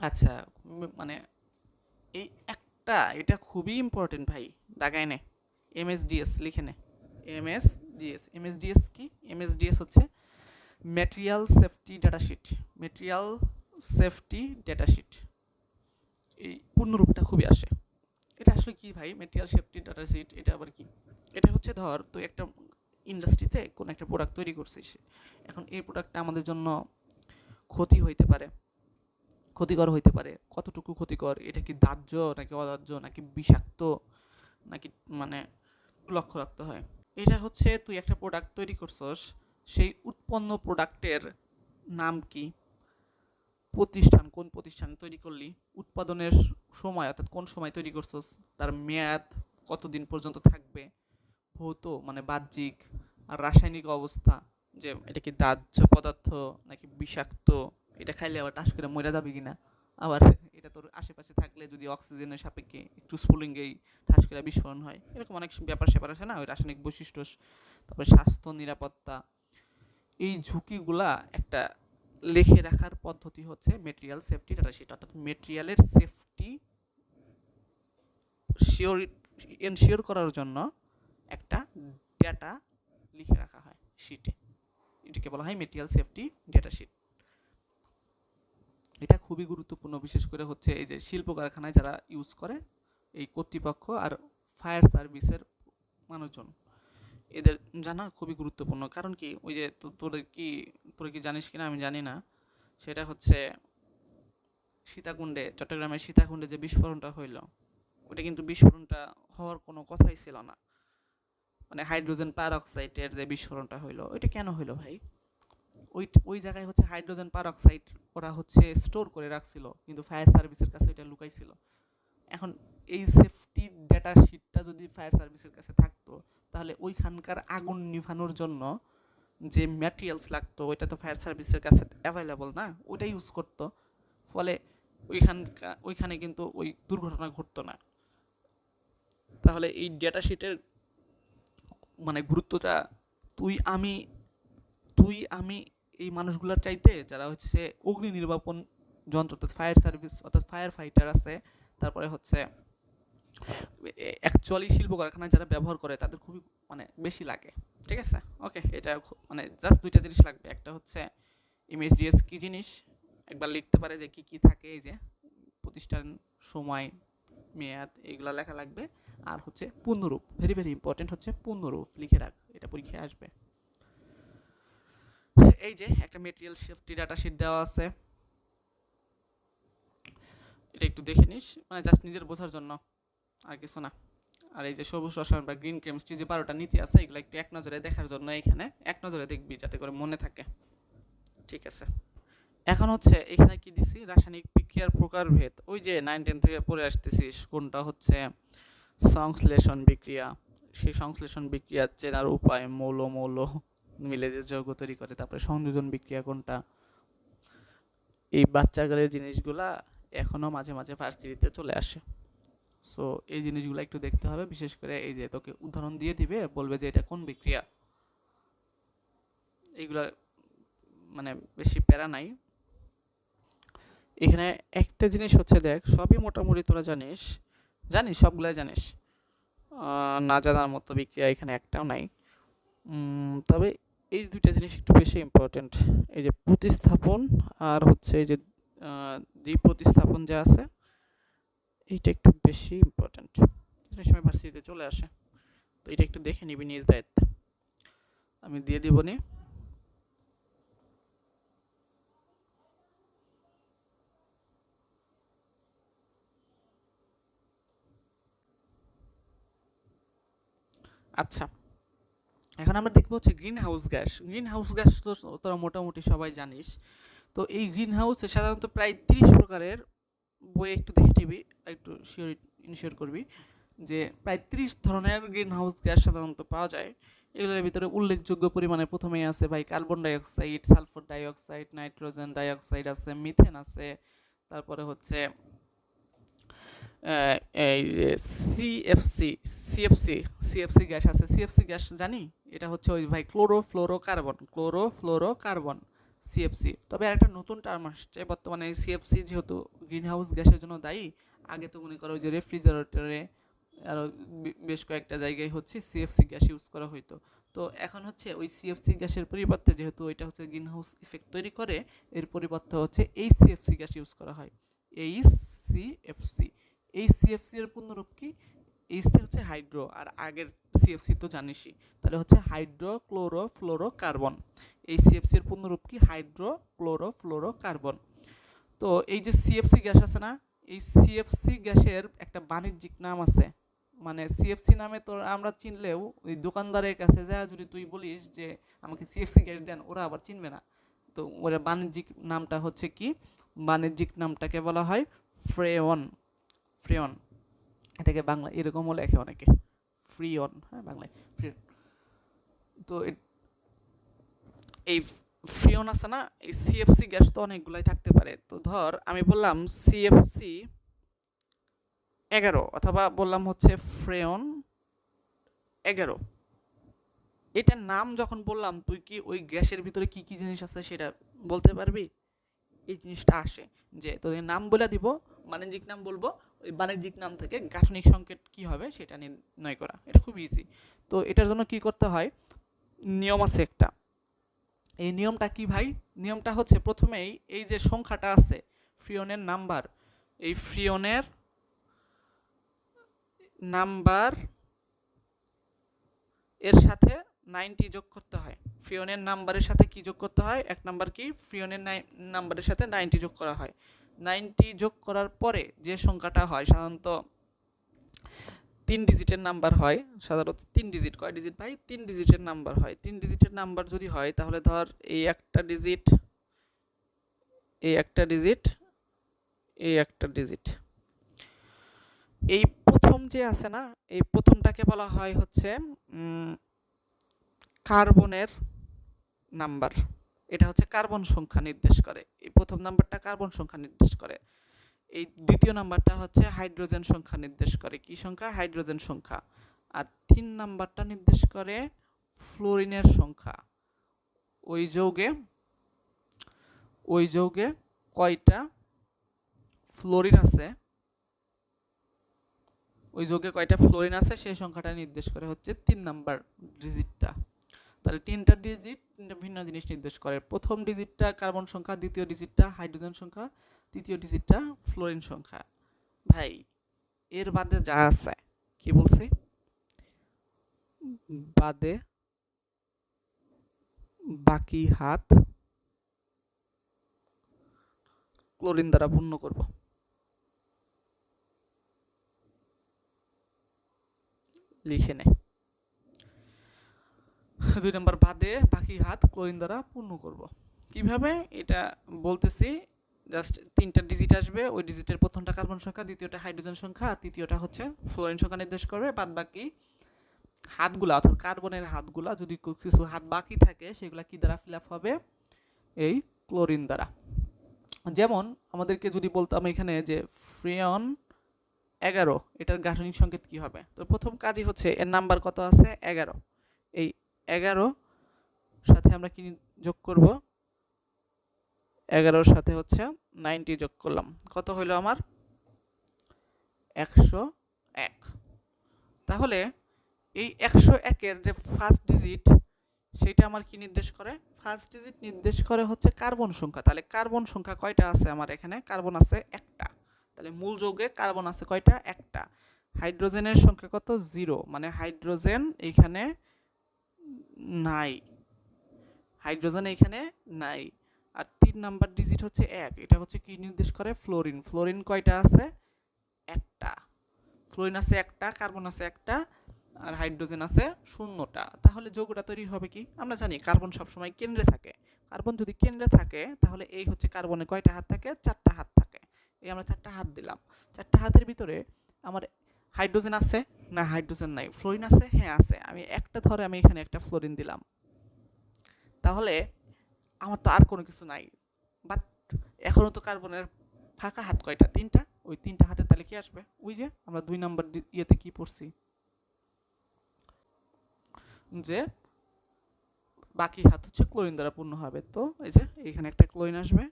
আচ্ছা, মানে এই একটা, এটা খুবই ইম্পর্টেন্ট ভাই, দাগায় নে, এমএসডিএস লিখে নে। এমএসডিএস, এমএসডিএস কি? এমএসডিএস হচ্ছে material safety data sheet, material safety data sheet, এই পূর্ণরূপটা খুবই আসে। এটা আসলে কি ভাই, ম্যাটেরিয়াল সেফটি ডেটা শিট, এটা আবার কি? এটা হচ্ছে ধর তুই একটা ইন্ডাস্ট্রিতে কোন একটা প্রোডাক্ট তৈরি করছিস, এখন এই প্রোডাক্টটা আমাদের জন্য ক্ষতি হইতে পারে, ক্ষতিকর হইতে পারে, কতটুকু ক্ষতিকর, এটা কি দাহ্য নাকি অদাহ্য নাকি বিষাক্ত নাকি, মানে লক্ষ্য রাখতে হয়। এটা হচ্ছে তুই একটা প্রোডাক্ট তৈরি করছস, সেই উৎপন্ন প্রোডাক্টের নাম কি, প্রতিষ্ঠান কোন প্রতিষ্ঠানে তৈরি করলি, উৎপাদনের সময় অর্থাৎ কোন সময় তৈরি করছস, তার মেয়াদ কতদিন পর্যন্ত থাকবে, ভৌত মানে বাহ্যিক আর রাসায়নিক অবস্থা, যে এটা কি দাহ্য পদার্থ নাকি বিষাক্ত, এটা খাইলে আবার টাস করে মরে যাবে কিনা, আবার এটা তোর আশেপাশে থাকলে যদি অক্সিজেনের সাপেক্ষে একটু স্ফুলিঙ্গেই ঠাস করে বিস্ফোরণ হয়, এরকম অনেক ব্যাপার স্যাপার আছে না, ওই রাসায়নিক বৈশিষ্ট্য, তারপরে স্বাস্থ্য নিরাপত্তা, এই ঝুঁকিগুলা একটা লিখে রাখার পদ্ধতি হচ্ছে মেটেরিয়াল সেফটি ডাটা শিট, অর্থাৎ মেটেরিয়ালের সেফটি শিওর এনশিওর করার জন্য একটা ডেটা লিখে রাখা হয় শিটে, এটাকে বলা হয় মেটেরিয়াল সেফটি ডেটা শিট। এটা খুবই গুরুত্বপূর্ণ, বিশেষ করে হচ্ছে এই যে শিল্প কারখানায় যারা ইউজ করে, এই কর্তৃপক্ষ আর ফায়ার সার্ভিসের মানুষজন, এদের জানা খুবই গুরুত্বপূর্ণ। কারণ কি, ওই যে তোরা কি জানিস কিনা আমি জানি না, সেটা হচ্ছে সীতাকুণ্ডে, চট্টগ্রামের সীতাকুণ্ডে যে বিস্ফোরণটা হইল, ওটা কিন্তু বিস্ফোরণটা হওয়ার কোনো কথাই ছিল না। মানে হাইড্রোজেন পারঅক্সাইডের যে বিস্ফোরণটা হইলো, ওইটা কেন হইলো ভাই? ওই ওই জায়গায় হচ্ছে হাইড্রোজেন পারঅক্সাইড ওরা হচ্ছে স্টোর করে রাখছিল, কিন্তু ফায়ার সার্ভিসের কাছে এটা লুকাইছিল। এখন এই সেফটি ডেটা শিটটা যদি ফায়ার সার্ভিসের কাছে থাকতো, তাহলে ওইখানকার আগুন নিভানোর জন্য যে ম্যাটেরিয়ালস লাগতো ওইটা তো ফায়ার সার্ভিসের কাছে অ্যাভেলেবল না, ওইটা ইউজ করতো। ফলে ওইখানে কিন্তু ওই দুর্ঘটনা ঘটতো না। তাহলে এই ডেটা শিটের মানে গুরুত্বটা তুই আমি তুই আমি এই মানুষগুলোর চাইতে যারা হচ্ছে অগ্নি নির্বাপন যন্ত্র অর্থাৎ ফায়ার সার্ভিস অর্থাৎ ফায়ার ফাইটার আছে, তারপরে হচ্ছে অ্যাকচুয়ালি শিল্প কারখানায় যারা ব্যবহার করে তাদের খুবই মানে বেশি লাগে। ঠিক আছে, ওকে, এটা মানে জাস্ট দুইটা জিনিস লাগবে। একটা হচ্ছে এমএসডিএস কি জিনিস, একবার লিখতে পারে যে কি কি থাকে, এই যে প্রতিষ্ঠান, সময়, মেয়াদ, এগুলা লেখা লাগবে। আর হচ্ছে পূর্ণরূপ, ভেরি ভেরি ইম্পর্টেন্ট হচ্ছে পূর্ণরূপ লিখে রাখ, এটা পরীক্ষায় আসবে। এই যে একটা মেটেরিয়াল সেফটি ডাটা শিট দেওয়া আছে, এটা একটু দেখে নিস, মানে জাস্ট নিজের বোঝার জন্য, আর কিছু না। আর এই যে সবুজ রসায়ন বা গ্রিন কেমিস্ট্রি যে 12টা নীতি আছে, এগুলো একটু এক নজরে দেখার জন্য এখানে এক নজরে দেখবি যাতে করে মনে থাকে। ঠিক আছে, এখন হচ্ছে এখানে কি দিছি, রাসায়নিক বিক্রিয়ার প্রকারভেদ। ওই যে 9-10 থেকে পড়ে আসতেছিস, কোনটা হচ্ছে সংশ্লেষণ বিক্রিয়া, সেই সংশ্লেষণ বিক্রিয়ার চেনার উপায়, মৌল মৌল মিলে যে যৌগ তৈরি করে, তারপরে সংযোজন বিক্রিয়া কোনটা। এই বাচ্চাকালের জিনিসগুলা এখনো মাঝে মাঝে ভার্সিটিতে চলে আসে। সো এই জিনিসগুলো একটু দেখতে হবে, বিশেষ করে এই যে তোকে উদাহরণ দিয়ে দিবে, বলবে যে এটা কোন বিক্রিয়া, এইগুলা মানে বেশি প্যারা নাই। এখানে একটা জিনিস হচ্ছে, দেখ সবই মোটামুটি তোরা জানিস, সবগুলাই জানিস, না জানার মতো বিক্রিয়া এখানে একটাও নাই। তবে এই দুইটা জিনিস একটু বেশি ইম্পর্টেন্ট, এই যে প্রতিস্থাপন আর হচ্ছে এই যে দ্বি-প্রতিস্থাপন যে আছে, এইটা একটু বেশি ইম্পর্টেন্ট, জিনিস সময় ভার্সিটিতে চলে আসে। তো এটা একটু দেখে নিবি নিজ দায়িত্বে, আমি দিয়ে দিব নি। আচ্ছা, এখন আমরা দেখবো হচ্ছে green house gas. Green house gas তো তোরা মোটামুটি সবাই জানিস। তো এই গ্রিন হাউসে সাধারণত প্রায় 30 প্রকারের, বই একটু দেখে নিবি, একটু ইনশিওর করবি যে প্রায় 30 ধরনের গ্রিন হাউস গ্যাস সাধারণত পাওয়া যায়। এগুলোর ভিতরে উল্লেখযোগ্য পরিমাণে প্রথমেই আছে ভাই carbon dioxide, sulphur dioxide, nitrogen dioxide আছে, মিথেন আছে, তারপরে হচ্ছে এই যে সিএফসি সিএফসি সিএফসি গ্যাস আছে। সিএফসি গ্যাস জানি, এটা হচ্ছে ওই ভাই ক্লোরোফ্লোরোকার্বন সিএফসি। তবে আরেকটা নতুন টার্ম আসছে বর্তমানে, সিএফসি যেহেতু গ্রিন হাউস গ্যাসের জন্য দায়ী, আগে তো মনে করো যে রেফ্রিজারেটরে আরও বেশ কয়েকটা জায়গায় হচ্ছে সিএফসি গ্যাস ইউজ করা হইতো। তো এখন হচ্ছে ওই সিএফসি গ্যাসের পরিবর্তে, যেহেতু ওইটা হচ্ছে গ্রিন হাউস ইফেক্ট তৈরি করে, এর পরিবর্তে হচ্ছে এই সিএফসি গ্যাস ইউজ করা হয়, এই সিএফসি। এই সিএফসি এর পূর্ণরূপ কি? এইচসি হচ্ছে হাইড্রো, আর আগের সিএফসি তো জানিসই, তাহলে হচ্ছে হাইড্রো ক্লোরোফ্লোরোকার্বন। এই সিএফসি এর পূর্ণরূপ কি? Hydro chlorofluorocarbon. তো এই যে সিএফসি গ্যাস আছে না, এই সিএফসি গ্যাসের একটা বাণিজ্যিক নাম আছে। মানে সিএফসি নামে তো আমরা চিনলেও ওই দোকানদারের কাছে যা যদি তুই বলিস যে আমাকে সিএফসি গ্যাস দেন, ওরা আবার চিনবে না। তো ওরা বাণিজ্যিক নামটা হচ্ছে কি? বাণিজ্যিক নামটাকে বলা হয় ফ্রেয়ন। ফ্রেয়ন, এটাকে বাংলা এরকমও লেখে অনেকে, ফ্রিয়ন, হ্যাঁ বাংলায় ফ্রিয়ন। তো এই ফ্রিয়ন আছে না, এই সিএফসি গ্যাস তো অনেকগুলাই থাকতে পারে। তো ধর আমি বললাম সিএফসি 11, অথবা বললাম হচ্ছে ফ্রেয়ন 11, এটার নাম যখন বললাম, তুই কি ওই গ্যাসের ভিতরে কি কি জিনিস আছে সেটা বলতে পারবি? এই জিনিসটা আসে যে তোদের নাম বলে দিব, বাণিজ্যিক নাম বলবো, ওই বাণিজ্যিক নাম থেকে গাঠনিক সংকেত কি হবে সেটা নির্ণয় করা, এটা খুব ইজি। তো এটার জন্য কি করতে হয়, নিয়ম আছে একটা। এই নিয়মটা কি ভাই? নিয়মটা হচ্ছে প্রথমেই এই যে সংখ্যাটা আছে ফ্রিয়নের নাম্বার, এই ফ্রিয়নের নাম্বার এর সাথে 90 যোগ করতে হয়। ফ্রিয়নের নাম্বারের সাথে কি যোগ করতে হয়? এক নাম্বার কি, ফ্রিয়নের নাম্বারের সাথে 90 যোগ করা হয়। 90 যোগ করার পরে যে সংখ্যাটা হয়, সাধারণত 3 ডিজিটের নাম্বার হয়, সাধারণত 3 ডিজিট, কয় ডিজিট ভাই? 3 ডিজিটের নাম্বার হয়। 3 ডিজিটের নাম্বার যদি হয়, তাহলে ধর এই একটা ডিজিট, এই একটা ডিজিট, এই একটা ডিজিট, এই প্রথম যে আছে না, এই প্রথমটাকে বলা হয় হচ্ছে কার্বনের নাম্বার। এটা হচ্ছে কার্বন সংখ্যা নির্দেশ করে, এই প্রথম নাম্বারটা কার্বন সংখ্যা নির্দেশ করে। এই দ্বিতীয় নাম্বারটা হচ্ছে হাইড্রোজেন সংখ্যা নির্দেশ করে, কি সংখ্যা? হাইড্রোজেন সংখ্যা। আর 3 নাম্বারটা নির্দেশ করে ফ্লোরিনের সংখ্যা। ওই যৌগে কয়টা ফ্লোরিন আছে, ওই যৌগে কয়টা ফ্লোরিন আছে সেই সংখ্যাটা নির্দেশ করে হচ্ছে 3 নাম্বার ডিজিটটা। তাহলে 3টা ডিজিট 3টা ভিন্ন জিনিস নির্দেশ করে। প্রথম ডিজিটটা কার্বন সংখ্যা, দ্বিতীয় ডিজিটটা হাইড্রোজেন সংখ্যা, তৃতীয় ডিজিটটা ফ্লোরিন সংখ্যা। ভাই এর বাদে যা আছে, কি বলছি? বাদে বাকি হাত ক্লোরিন দ্বারা পূর্ণ করব। লিখে নে। 2 নাম্বার বাদে বাকি হাত ক্লোরিন দ্বারা পূর্ণ করব। কিভাবে এটা বলতেছি, জাস্ট 3টা ডিজিট আসবে, ওই ডিজিটের প্রথমটা কার্বন সংখ্যা, দ্বিতীয়টা হাইড্রোজেন সংখ্যা, আর তৃতীয়টা হচ্ছে ফ্লোরিন সংখ্যা নির্দেশ করবে। বাদ বাকি হাতগুলা অর্থাৎ কার্বনের হাতগুলা যদি কিছু হাত বাকি থাকে সেগুলা কি দ্বারা ফিল আপ হবে? এই ক্লোরিন দ্বারা। যেমন আমাদেরকে যদি বলতাম এখানে যে ফ্রেয়ন 11, এটার গাঠনিক সংকেত কি হবে? তো প্রথম কাজই হচ্ছে এর নাম্বার কত আছে? 11। এই 11 সাথে আমরা কি যোগ করব? 11-র সাথে হচ্ছে 90 যোগ করলাম, কত হইল আমার? 101। তাহলে এই 101-এর যে ফার্স্ট ডিজিট সেটা আমার কি নির্দেশ করে? ফার্স্ট ডিজিট নির্দেশ করে হচ্ছে কার্বন সংখ্যা। তাহলে কার্বন সংখ্যা কয়টা আছে আমার এখানে? কার্বন আছে একটা। তাহলে মূল যৌগে কার্বন আছে কয়টা? একটা। হাইড্রোজেনের সংখ্যা কত? 0, মানে হাইড্রোজেন এখানে নাই, হাইড্রোজেন এখানে নাই। আর 3 নাম্বার ডিজিট হচ্ছে 1, এটা হচ্ছে কি নির্দেশ করে? ফ্লোরিন। ফ্লোরিন কয়টা আছে? একটা। ফ্লোরিন আছে একটা, কার্বন আছে একটা, আর হাইড্রোজেন আছে 0টা। তাহলে যৌগটা তৈরি হবে কি? আমরা জানি কার্বন সবসময় কেন্দ্রে থাকে। কার্বন যদি কেন্দ্রে থাকে তাহলে এই হচ্ছে কার্বনে কয়টা হাত থাকে? 4টা হাত থাকে। এই আমরা 4টা হাত দিলাম। 4টা হাতের ভিতরে আমার হাইড্রোজেন আছে না? হাইড্রোজেন নাই। ফ্লোরিন আছে? হ্যাঁ আছে। আমি একটা ধরে আমি এখানে একটা ফ্লোরিন দিলাম। তাহলে আমার তো আর কোনো কিছু নাই, বাট এখনো তো কার্বনের ফাঁকা হাত কয়টা? 3টা। ওই 3টা হাতে তাহলে কি আসবে? ওই যে আমরা 2 নাম্বার ইয়েতে কি পড়ছি, যে বাকি হাত হচ্ছে ক্লোরিন দ্বারা পূর্ণ হবে। তো এই যে এখানে একটা ক্লোরিন আসবে,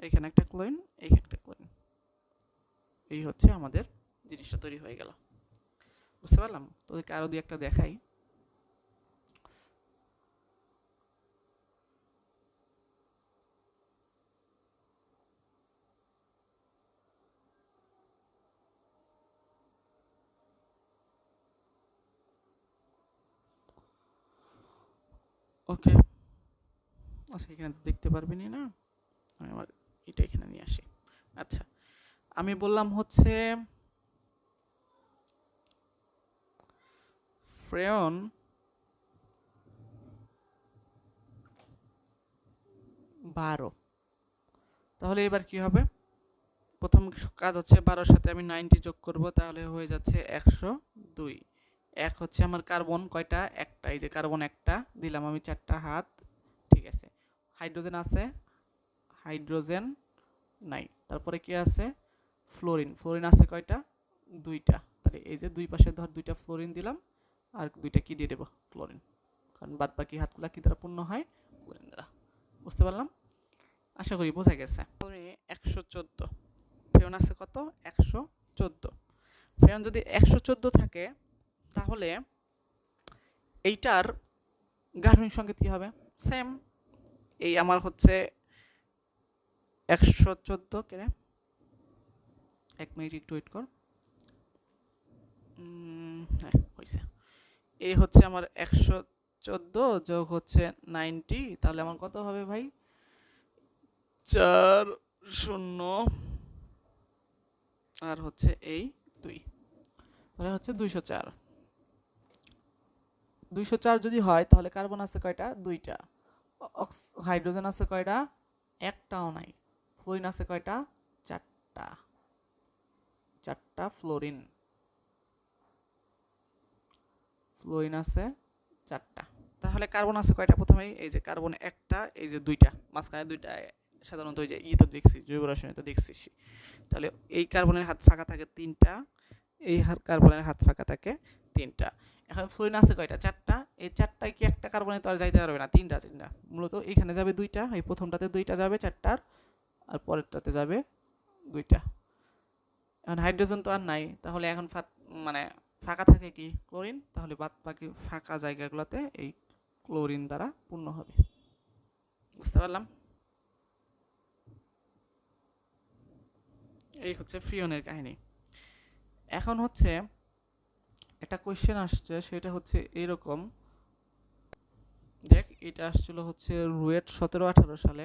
এখানে একটা ক্লোরিন, এইখানে একটা ক্লোরিন। এই হচ্ছে আমাদের জিনিসটা তৈরি হয়ে গেল। বুঝতে পারলাম? তোদেরকে আরো দুই একটা দেখাই। ওকে, আচ্ছা এখানে তো দেখতে পারবি না, আমি আমার এটা এখানে নিয়ে আসি। আচ্ছা, আমি বললাম হচ্ছে ফ্রেয়ন 12। তাহলে এবার কি হবে? প্রথম কাজ হচ্ছে 12-র সাথে আমি 90 যোগ করব, তাহলে হয়ে যাচ্ছে 102। এক হচ্ছে আমার কার্বন কয়টা? একটা। এই যে কার্বন একটা দিলাম আমি 4টা হাত, ঠিক আছে। হাইড্রোজেন আছে? হাইড্রোজেন নাই। তারপরে কি আছে? ফ্লোরিন। ফ্লোরিন আছে কয়টা? 2টা। তাহলে এই যে দুই পাশে ধর 2টা ফ্লোরিন দিলাম, আর 2টা কি দিয়ে দেব? ক্লোরিন। কারণ বাদ বাকি হাতগুলা কি দ্বারা পূর্ণ হয়? ক্লোরিন দ্বারা। বুঝতে পারলাম? আশা করি বোঝা গেছে। 114। ফ্রেয়ন আছে কত? 114। ফ্রেয়ন যদি 114 থাকে তাহলে এইটার গাঠনিক সংকেত কি হবে? সেম। এই আমার হচ্ছে 114, কেন 1 মিনিট একটু ওয়েট কর। হ্যাঁ হয়েছে। এই হচ্ছে আমার 114 যোগ হচ্ছে 90, তাহলে আমার কত হবে ভাই? 4 0 আর হচ্ছে এই 2, তাহলে হচ্ছে 204। 204 যদি হয় তাহলে কার্বন আছে কয়টা? 2টা। হাইড্রোজেন আছে কয়টা? একটাও নাই। ফ্লোরিন আছে কয়টা? 4টা। 4টা ফ্লোরিন। ফ্লোরিন আছে 4টা। তাহলে কার্বন আছে কয়টা? প্রথমেই এই যে কার্বন একটা, এই যে 2টা, মাঝখানে 2টা সাধারণত ওই যে তো দেখছি, জৈব রসায়নে তো দেখছিস। তাহলে এই কার্বনের হাত ফাঁকা থাকে 3টা, এই কার্বনের হাত ফাঁকা থাকে 3টা। এখন ফ্লোরিন আছে কয়টা? 4টা। এই 4টায় কি একটা কার্বনে তো আর যাইতে পারবে না, 3টা। মূলত এখানে যাবে 2টা, এই প্রথমটাতে 2টা যাবে 4টার, আর পরেরটাতে যাবে 2টা। এখন হাইড্রোজেন তো আর নাই, তাহলে এখন মানে ফাঁকা থাকে কি? ক্লোরিন। তাহলে বাদ বাকি ফাঁকা জায়গাগুলোতে এই ক্লোরিন দ্বারা পূর্ণ হবে। বুঝতে পারলাম? এই হচ্ছে ফ্রিয়নের কাহিনী। এখন হচ্ছে একটা কোয়েশ্চেন আসছে, সেটা হচ্ছে এরকম। দেখ, এটা আসছিল হচ্ছে রুয়েট 17-18 সালে,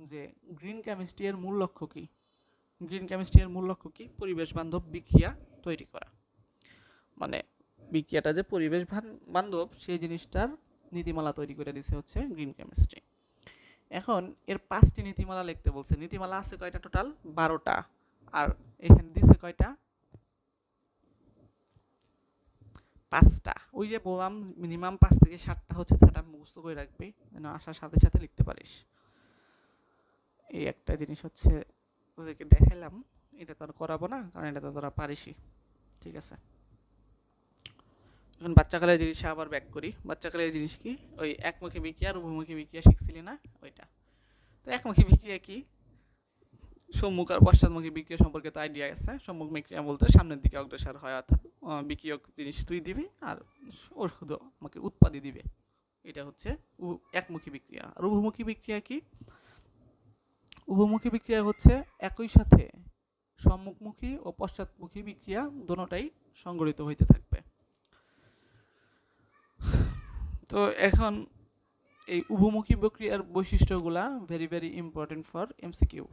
যে গ্রিন কেমিস্ট্রি এর মূল লক্ষ্য কি? গ্রিন কেমিস্ট্রি এর মূল লক্ষ্য কি? পরিবেশ বান্ধব বিক্রিয়া তৈরি করা। মানে বিক্রিয়াটা যে পরিবেশ বান্ধব সেই জিনিসটার নীতিমালা তৈরি করে দিছে হচ্ছে গ্রিন কেমিস্ট্রি। এখন এর 5টি নীতিমালা লিখতে বলছে। নীতিমালা আছে কয়টা? টোটাল 12টা। আর এখানে দিছে কয়টা? 5টা। ওই যে বললাম মিনিমাম 5 থেকে 7টা হচ্ছে, সেটা মুখস্থ করে রাখবি যেন আসার সাথে সাথে লিখতে পারিস। এই একটা জিনিস হচ্ছে ওদেরকে দেখাইলাম, এটা তো আর করাবো না, কারণ এটা তো তোরা পারিসই। ঠিক আছে, এখন বাচ্চাকালের জিনিস আবার ব্যাক করি। বাচ্চাকালের জিনিস কি? ওই একমুখী বিক্রিয়া আর উভমুখী বিক্রিয়া শিখছিলি না? ওইটা। তো একমুখী বিক্রিয়া কি? সম্মুখ আর পশ্চাৎমুখী বিক্রিয়া সম্পর্কে তো আইডিয়া আছে। সম্মুখ বিক্রিয়া বলতে সামনের দিকে অগ্রসর হয়, অর্থাৎ বিক্রিয়ক জিনিস তুই দিবি আর ও শুধু আমাকে উৎপাদী দিবে। এটা হচ্ছে একমুখী বিক্রিয়া। আর উভমুখী বিক্রিয়া কি? উভমুখী বিক্রিয়া হচ্ছে একই সাথে সম্মুখমুখী ও পশ্চাৎমুখী বিক্রিয়া দোনোটাই সংঘটিত হইতে থাকবে। তো এখন এই উভমুখী বিক্রিয়ার বৈশিষ্ট্যগুলা very very important for MCQ.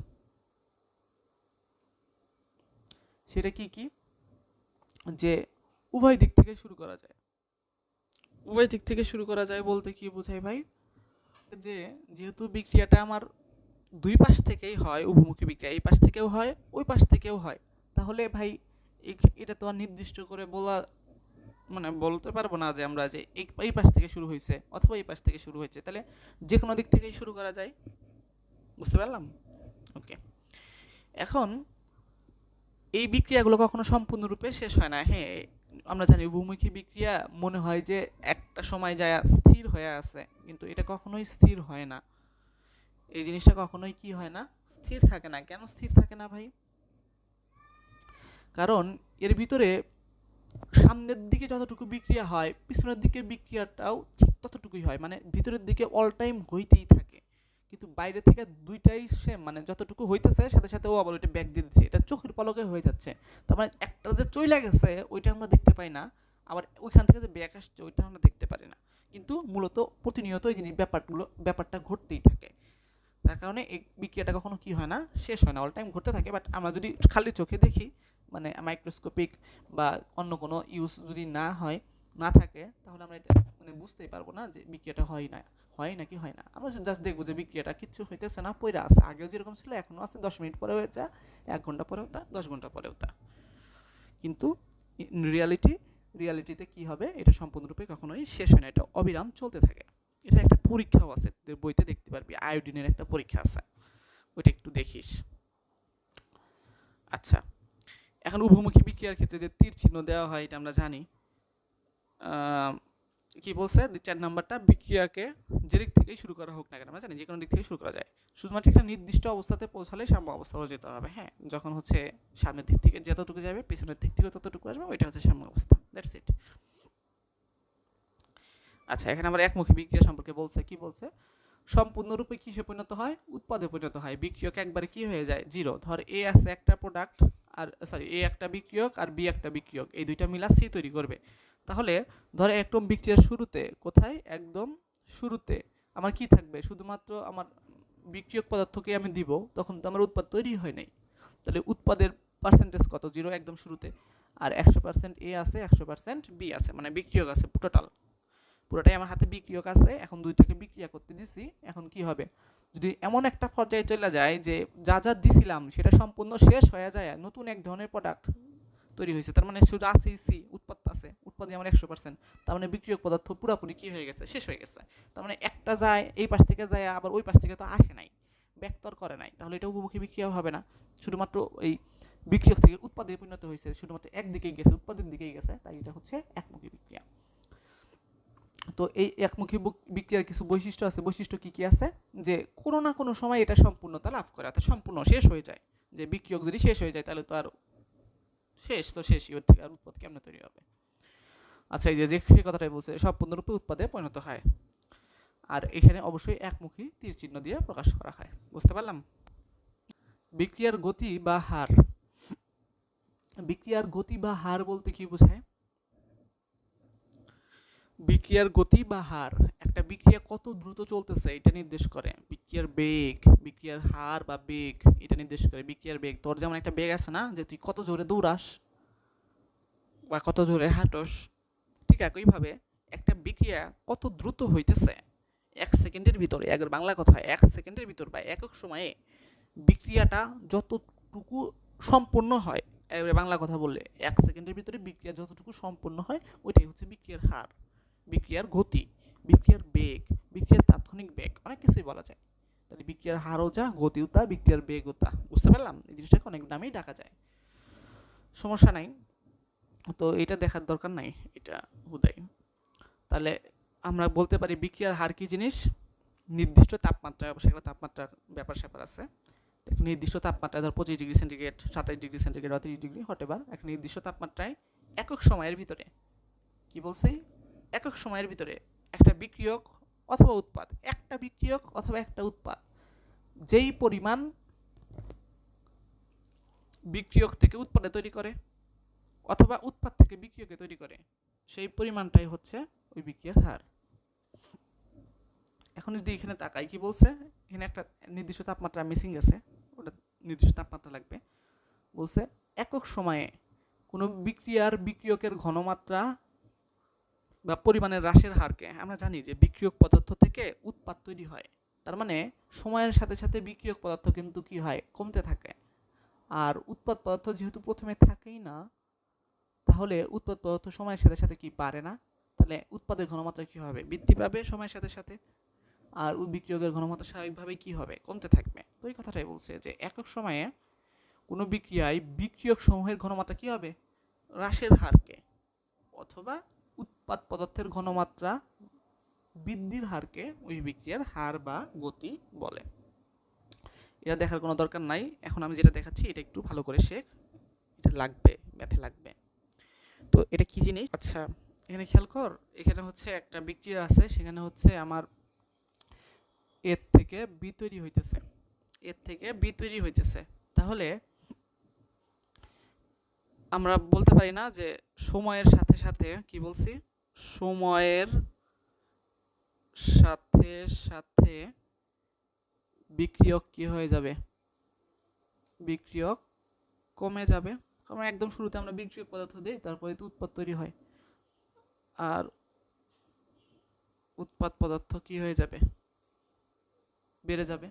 সেটা কি কি? যে উভয় দিক থেকে শুরু করা যায়। উভয় দিক থেকে শুরু করা যায় বলতে কি বোঝায় ভাই? যে যেহেতু বিক্রিয়াটা আমার দুই পাশ থেকেই হয়, উভমুখী বিক্রিয়া এই পাশ থেকেও হয় ওই পাশ থেকেও হয়, তাহলে ভাই এটা তো আর নির্দিষ্ট করে বলা, মানে বলতে পারবো না যে আমরা যে এই পাশ থেকে শুরু হয়েছে অথবা এই পাশ থেকে শুরু হয়েছে। তাহলে যে কোনো দিক থেকেই শুরু করা যায়। বুঝতে পারলাম? ওকে। এখন এই বিক্রিয়াগুলো কখনো সম্পূর্ণরূপে শেষ হয় না। হ্যাঁ, আমরা জানি উভমুখী বিক্রিয়া মনে হয় যে একটা সময় যায় স্থির হয়ে আছে, কিন্তু এটা কখনোই স্থির হয় না। এই জিনিসটা কখনোই কি হয় না? স্থির থাকে না। কেন স্থির থাকে না ভাই? কারণ এর ভিতরে সামনের দিকে যতটুকু বিক্রিয়া হয় পিছনের দিকে বিক্রিয়াটাও ঠিক ততটুকুই হয়, মানে ভিতরের দিকে অল টাইম হইতেই থাকে। কিন্তু বাইরে থেকে দুইটাই সেম, মানে যতটুকু হইতেছে সাথে সাথে ও আবার ওইটা ব্যাক দিয়ে দিচ্ছে, এটা চোখের পলকে হয়ে যাচ্ছে। তার মানে একটা যে চইলা গেছে ওইটা আমরা দেখতে পাই না, আবার ওইখান থেকে যে ব্যাক আসছে ওইটা আমরা দেখতে পারি না। কিন্তু মূলত প্রতিনিয়ত এই জিনিস ব্যাপারটা ঘটতেই থাকে। তার কারণে এই বিক্রিয়াটা কখনো কি হয় না? শেষ হয় না, অল টাইম ঘটতে থাকে। বাট আমরা যদি খালি চোখে দেখি, মানে মাইক্রোস্কোপিক বা অন্য কোনো ইউজ যদি না থাকে, তাহলে আমরা এটা মানে বুঝতেই পারবো না যে বিক্রিয়াটা হয় নাকি হয় না। আমরা জাস্ট দেখবো যে বিক্রিয়াটা কিচ্ছু হইতেছে না, পইরা আছে, আগেও যেরকম ছিল এখনো আছে, 10 মিনিট পরে হয়েছে, 1 ঘন্টা পরেও তা, 10 ঘন্টা পরেও তা। কিন্তু রিয়ালিটিতে কি হবে? এটা সম্পূর্ণরূপে কখনোই শেষ হয় না, এটা অবিরাম চলতে থাকে। এটা একটা পরীক্ষাও আছে, বইতে দেখতে পারবি, আয়োডিনের একটা পরীক্ষা আছে, ওইটা একটু দেখিস। আচ্ছা, এখন উভমুখী বিক্রিয়ার ক্ষেত্রে যে তীর চিহ্ন দেওয়া হয় এটা আমরা জানি। কি বলছে 4 নাম্বারটা? বিক্রিয়াকে যে দিক থেকেই শুরু করা হোক না কেন, আমরা জানি যে কোনো দিক থেকে শুরু করা যায়, শুধুমাত্র একটা নির্দিষ্ট অবস্থাতে পৌঁছালে সাম্য অবস্থা যেতে হবে। হ্যাঁ, যখন হচ্ছে সামনের দিক থেকে যতটুকু যাবে পিছনের দিক থেকে ততটুকু আসবে, ওইটা হচ্ছে সাম্য অবস্থা। That's it. আচ্ছা, এখানে আমরা একমুখী বিক্রিয়া সম্পর্কে বলছে। কি বলছে? সম্পূর্ণরূপে কিসে পরিণত হয়? উৎপাদে পরিণত হয়। বিক্রিয়ক একবারে কি হয়ে যায়? জিরো। ধর এ আছে একটা প্রোডাক্ট, আর সরি এ একটা বিক্রিয়ক আর বি একটা বিক্রিয়ক, এই দুইটা মিলা সি তৈরি করবে। তাহলে ধর একদম বিক্রিয়ার শুরুতে, কোথায়? একদম শুরুতে আমার কি থাকবে? শুধুমাত্র আমার বিক্রিয়ক পদার্থকে আমি দিব, তখন তো আমার উৎপাদ তৈরি হয় নাই। তাহলে উৎপাদের পার্সেন্টেজ কত? জিরো একদম শুরুতে। আর 100% এ আছে, 100% বি আছে, মানে বিক্রিয়ক আছে টোটাল পুরোটাই আমার হাতে বিক্রিয়ক আছে। এখন দুইটাকে বিক্রিয়া করতে দিছি, এখন কি হবে? যদি এমন একটা পর্যায়ে চলে যায় যে যা যা দিছিলাম সেটা সম্পূর্ণ শেষ হয়ে যায়, নতুন এক ধরনের প্রোডাক্ট তৈরি হয়েছে, তার মানে শুধু আছে সি, উৎপাদ আছে, উৎপাদে আমার 100%, তার মানে বিক্রিয়ক পদার্থ পুরোপুরি কি হয়ে গেছে? শেষ হয়ে গেছে। তার মানে একটা যায় এই পাশ থেকে যায়, আবার ওই পাশ থেকে তো আসে নাই, ব্যাক তো আর করে নাই, তাহলে এটা উভমুখী বিক্রিয়া হবে না। শুধুমাত্র এই বিক্রিয়ক থেকে উৎপাদে পরিণত হয়েছে, শুধুমাত্র একদিকেই গেছে, উৎপাদের দিকেই গেছে, তাই এটা হচ্ছে একমুখী বিক্রিয়া। তো এই একমুখী বিক্রিয়ার কিছু বৈশিষ্ট্য আছে। বৈশিষ্ট্য কি কি আছে? যে কোনো না কোনো সময় এটা সম্পূর্ণতা লাভ করে, অর্থাৎ সম্পূর্ণ শেষ হয়ে যায়। যে বিক্রিয়ক যদি শেষ হয়ে যায় তাহলে তো আর শেষ তো শেষই, ওর থেকে আর উৎপাদ কেমনে তৈরি হবে? আচ্ছা, এই যে সেই কথাটাই বলছে, সম্পূর্ণরূপে উৎপাদে পরিণত হয়। আর এখানে অবশ্যই একমুখী তীর চিহ্ন দিয়ে প্রকাশ করা হয়। বুঝতে পারলাম? বিক্রিয়ার গতি বা হার। বিক্রিয়ার গতি বা হার বলতে কি বোঝায়? বিক্রিয়ার গতি বা হার একটা বিক্রিয়া কত দ্রুত চলতেছে এটা নির্দেশ করে। বিক্রিয়ার বেগ, বিক্রিয়ার হার বা বেগ এটা নির্দেশ করে। বিক্রিয়ার বেগ, তোর যেমন একটা বেগ আছে না, যে তুই কত জোরে দৌড়াস বা কত জোরে হাঁটস, ঠিক একইভাবে একটা বিক্রিয়া কত দ্রুত হইতেছে এক সেকেন্ডের ভিতরে, একবার বাংলা কথায় এক সেকেন্ডের ভিতর বা একক সময়ে বিক্রিয়াটা যতটুকু সম্পূর্ণ হয়, বাংলা কথা বললে এক সেকেন্ডের ভিতরে বিক্রিয়া যতটুকু সম্পূর্ণ হয় ওইটাই হচ্ছে বিক্রিয়ার হার, বিক্রিয়ার গতি, বিক্রিয়ার বেগ, বিক্রিয়ার তাৎক্ষণিক বেগ, অনেক কিছুই বলা যায়। তাহলে বিক্রিয়ার হারও যা, গতিও তা, বিক্রিয়ার বেগও তা। বুঝতে পারলাম? এই জিনিসটাকে অনেক নামেই ডাকা যায়, সমস্যা নাই। তো এটা দেখার দরকার নাই, এটা হুদাই। তাহলে আমরা বলতে পারি বিক্রিয়ার হার কি জিনিস? নির্দিষ্ট তাপমাত্রায়, অবশ্যই একটা তাপমাত্রার ব্যাপার স্যাপার আছে। নির্দিষ্ট তাপমাত্রায়, ধর 25°C, 27°C বা 30°, হটেবার একটা নির্দিষ্ট তাপমাত্রায় একক সময়ের ভিতরে, কি বলছি, একক সময়ের ভিতরে একটা বিক্রিয়ক অথবা উৎপাদ, একটা বিক্রিয়ক অথবা একটা উৎপাদ যেই পরিমাণ বিক্রিয়ক থেকে উৎপাদে তৈরি করে অথবা উৎপাদ থেকে বিক্রিয়কে তৈরি করে, সেই পরিমাণটাই হচ্ছে ওই বিক্রিয়ার হার। এখন যদি এখানে তাকাই, কি বলছে, এখানে একটা নির্দিষ্ট তাপমাত্রা মিসিং আছে, ওটা নির্দিষ্ট তাপমাত্রা লাগবে। বলছে একক সময়ে কোনো বিক্রিয়ার বিক্রিয়কের ঘনমাত্রা বা পরিমাণের হ্রাসের হারকে, আমরা জানি যে বিক্রিয়ক পদার্থ থেকে উৎপাদ তৈরি হয়, তার মানে সময়ের সাথে সাথে বিক্রিয়ক পদার্থ কিন্তু কি হয়, কমতে থাকে। আর উৎপাদ পদার্থ যেহেতু প্রথমে থাকেই না, তাহলে উৎপাদ পদার্থ সময়ের সাথে সাথে কি পারে না, তাহলে উৎপাদের ঘনমাত্রা কি হবে, বৃদ্ধি পাবে সময়ের সাথে সাথে। আর বিক্রিয়কের ঘনমাত্রা স্বাভাবিকভাবে কি হবে, কমতে থাকবে। তো এই কথাটাই বলছে যে একক সময়ে কোনো বিক্রিয়ায় বিক্রিয়ক সমূহের ঘনমাত্রা কি হবে, হ্রাসের হারকে অথবা উৎপাদ পদার্থের ঘনমাত্রা বৃদ্ধির হারকে ওই বিক্রিয়ার হার বা গতি বলে। এটা দেখার কোনো দরকার নাই, এখন আমি যেটা দেখাচ্ছি এটা একটু ভালো করে শেখ, এটা লাগবে, ম্যাথে লাগবে। তো এটা কি জিনিস? আচ্ছা, এখানে খেয়াল কর, এখানে হচ্ছে একটা বিক্রিয়া আছে, সেখানে হচ্ছে আমার এর থেকে বি তৈরি হইতেছে, এর থেকে বি তৈরি হইতেছে। তাহলে আমরা বলতে পারি না যে সময়ের সাথে সাথে, কি বলছি, সময়ের সাথে সাথে বিক্রিয়ক কি হয়ে যাবে, বিক্রিয়ক কমে যাবে। কারণ একদম শুরুতে আমরা বিক্রিয়ক পদার্থ দিই, তারপরে তো উৎপাদ তৈরি হয়, আর উৎপাদ পদার্থ কি হয়ে যাবে, বেড়ে যাবে।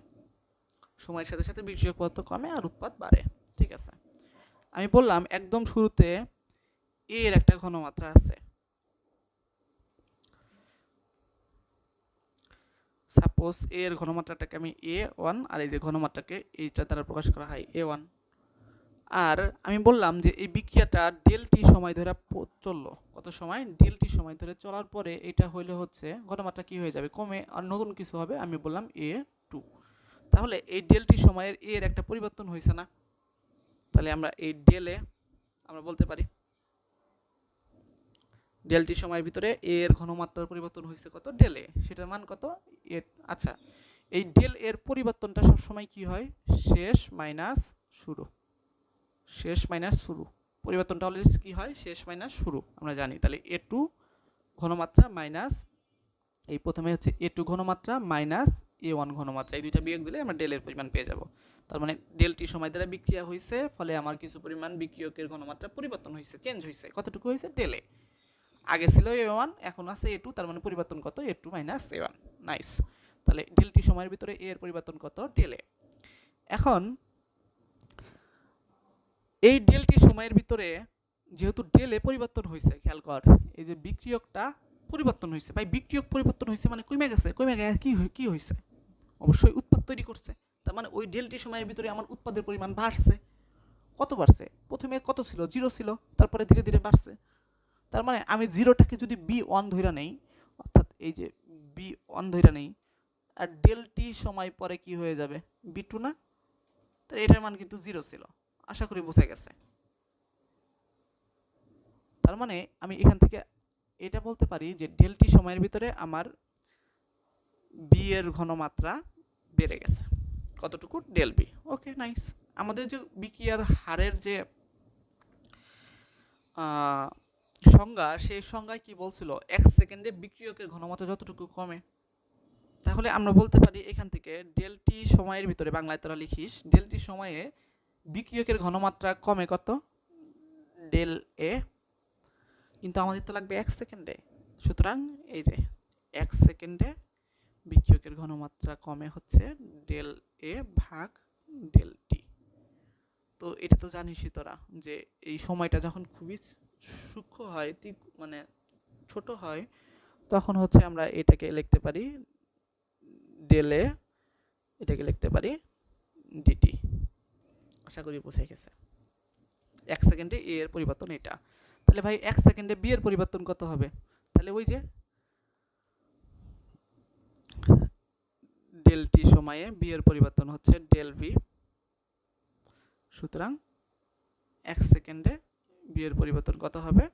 সময়ের সাথে সাথে বিক্রিয়ক পদার্থ কমে আর উৎপাদ বাড়ে। ঠিক আছে, আমি বললাম একদম শুরুতে এর একটা ঘনমাত্রা আছে, সাপোজ এর ঘনমাত্রাটাকে আমি A1, আর এই যে ঘনমাত্রাকে এইটা দ্বারা প্রকাশ করা হয় A1। আর আমি বললাম যে এই বিক্রিয়াটা ডেলটি সময় ধরে চললো, কত সময়, ডেলটি সময় ধরে চলার পরে এটা হইলে হচ্ছে ঘনমাত্রা কি হয়ে যাবে, কমে, আর নতুন কিছু হবে, আমি বললাম A2। তাহলে এই ডেলটি সময়ের এর একটা পরিবর্তন হয়েছে না, তাহলে আমরা এই ডেলে আমরা বলতে পারি ডেলটি সময়ের ভিতরে এর ঘনমাত্রার পরিবর্তন হয়েছে কত, ডেলে, সেটার মান কত, এ। আচ্ছা, এই ডেল এর পরিবর্তনটা সবসময় কি হয়, শেষ মাইনাস শুরু, শেষ মাইনাস শুরু, পরিবর্তনটা হলে কি হয়, শেষ মাইনাস শুরু, আমরা জানি। তাহলে A2 ঘনমাত্রা মাইনাস, এই প্রথমে হচ্ছে A2 ঘনমাত্রা মাইনাস A1 ঘনমাত্রা, এই দুইটা বিয়োগ দিলে আমরা ডেলের পরিমাণ পেয়ে যাব। তার মানে ডেলটি সময় দ্বারা বিক্রিয়া হয়েছে, ফলে আমার কিছু পরিমাণ বিক্রিয়কের ঘনমাত্রা পরিবর্তন হয়েছে, চেঞ্জ হয়েছে, কতটুকু হয়েছে, ডেলে। আগে ছিল A1, এখন আছে A2, তার মানে পরিবর্তন কত, A2 মাইনাস A1। নাইস। তাহলে ডেলটি সময়ের ভিতরে এর পরিবর্তন কত, ডেলে। এখন এই ডেলটি সময়ের ভিতরে যেহেতু ডেলে পরিবর্তন হয়েছে, খেয়াল কর, এই যে বিক্রিয়কটা পরিবর্তন হয়েছে, ভাই বিক্রিয়ক পরিবর্তন হয়েছে মানে কমে গেছে, কমে গেছে কি হয়েছে, অবশ্যই উৎপাদ তৈরি করছে। তার মানে ওই ডেল টি সময়ের ভিতরে আমার উৎপাদের পরিমাণ বাড়ছে। কত বাড়ছে? প্রথমে কত ছিল? 0 ছিল, তারপরে ধীরে ধীরে বাড়ছে। তার মানে আমি 0টাকে যদি B1 ধইরা নেই, অর্থাৎ এই যে B1 ধইরা নেই, আর ডেল টি সময় পরে কি হয়ে যাবে? B2 না? তো এটার মান কিন্তু 0 ছিল। আশা করি বোঝা গেছে। তার মানে আমি এখান থেকে এটা বলতে পারি যে ডেল টি সময়ের ভিতরে আমার বি এর ঘনমাত্রা বেড়ে গেছে। কতটুকু? Del B. Okay, nice. আমাদের যে বিক্রিয়ার হারের যে সংজ্ঞা, সেই সংজ্ঞায় কি বলছিল? 1 সেকেন্ডে বিক্রিয়কের ঘনমাত্রা যতটুকু কমে। তাহলে আমরা বলতে পারি এখান থেকে ডেল টি সময়ের ভিতরে, বাংলায় তোরা লিখিস, ডেল টি সময়ে বিক্রিয়কের ঘনমাত্রা কমে কত? ডেল এ। কিন্তু আমাদের তো লাগবে 1 সেকেন্ডে। সুতরাং এই যে 1 সেকেন্ডে বিক্রিয়কের ঘনমাত্রা কমে হচ্ছে ডেল এ ভাগ ডেল টি। তো এটা তো জানিসই তোরা যে এই সময়টা যখন খুবই সূক্ষ্ম হয়, মানে ছোট হয়, তখন হচ্ছে আমরা এটাকে লিখতে পারি ডেল এ, এটাকে লিখতে পারি ডিটি। আশা করি বোঝা গেছে। 1 সেকেন্ডে এ এর পরিবর্তন এটা। তাহলে ভাই 1 সেকেন্ডে বি এর পরিবর্তন কত হবে? তাহলে ওই যে ডেল টি সময়ে বি এর পরিবর্তন হচ্ছে ডেল ভি। সুতরাং 1 সেকেন্ডে বি এর পরিবর্তন কত হবে?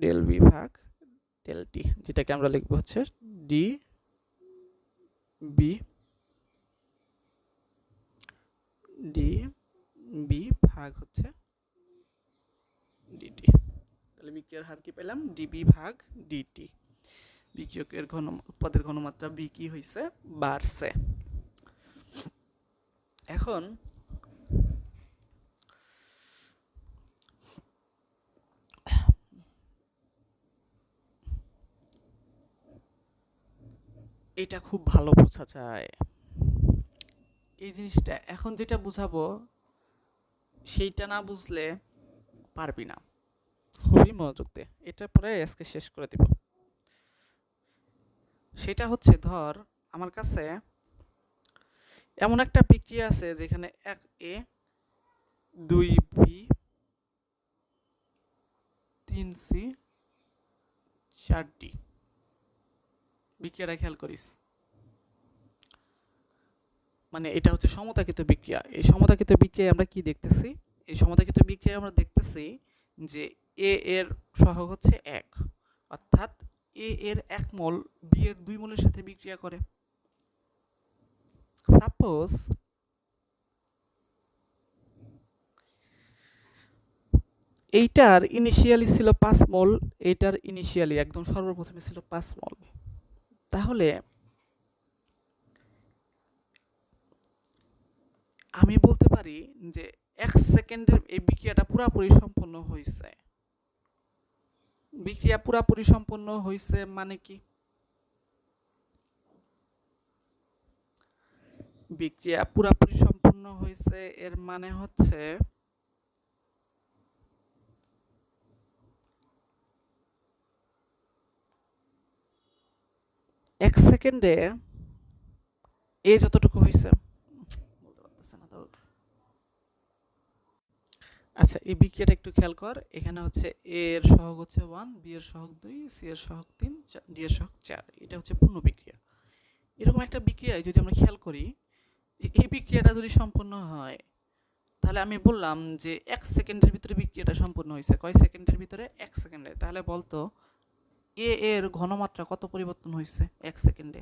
ডেল ভি ভাগ ডেল টি, যেটাকে আমরা লিখব হচ্ছে ডি বি, ডি বি ভাগ হচ্ছে ডিটি। তাহলে বিক্রিয়ার হার কি পেলাম? ডিবি ভাগ ডিটি। বিক্রিয়কের উৎপাদের ঘনমাত্রা বি কি হয়েছে? বাড়ছে। এখন এটা খুব ভালো বোঝা যায় এই জিনিসটা। এখন যেটা বুঝাবো সেইটা না বুঝলে পারবি না। খুবই মনোযোগ দে, এটা পরে আজকে শেষ করে দিব। সেটা হচ্ছে, ধর আমার কাছে এমন একটা বিক্রিয়া আছে যেখানে 1A 2B 3C 4D। বিক্রিয়াটা খেয়াল করিস, মানে এটা হচ্ছে সমতাকৃত বিক্রিয়া। এই সমতাকৃত বিক্রিয়ায় আমরা কি দেখতেছি? এই সমতাকৃত বিক্রিয়ায় আমরা দেখতেছি যে এ এর সহগ হচ্ছে 1, অর্থাৎ এ এর 1 মোল বি এর 2 মোলের সাথে বিক্রিয়া করে। সাপোজ এইটার ইনিশিয়ালি ছিল 5 মোল, এইটার ইনিশিয়ালি একদম সর্বপ্রথমে ছিল 5 মোল। তাহলে আমি বলতে পারি যে 1 সেকেন্ডের এই বিক্রিয়াটা পুরোপুরি সম্পন্ন হয়েছে। বিক্রিয়া পুরোপুরি সম্পন্ন হয়েছে মানে কি? বিক্রিয়া পুরোপুরি সম্পন্ন হয়েছে এর মানে হচ্ছে এক সেকেন্ডে এ যতটুকু হয়েছে, বলতে পারতেছে না তো। আচ্ছা, এই বিক্রিয়াটা একটু খেয়াল কর। এখানে হচ্ছে এ এর সহগ হচ্ছে 1, বি এর সহগ 2, সি এর সহগ 3, ডি এর সহগ 4। এটা হচ্ছে পূর্ণ বিক্রিয়া। এরকম একটা বিক্রিয়ায় যদি আমরা খেয়াল করি যে এই বিক্রিয়াটা যদি সম্পন্ন হয়, তাহলে আমি বললাম যে 1 সেকেন্ডের ভিতরে বিক্রিয়াটা সম্পন্ন হয়েছে। কয় সেকেন্ডের ভিতরে? 1 সেকেন্ডে। তাহলে বলতো এ এর ঘনমাত্রা কত পরিবর্তন হয়েছে 1 সেকেন্ডে?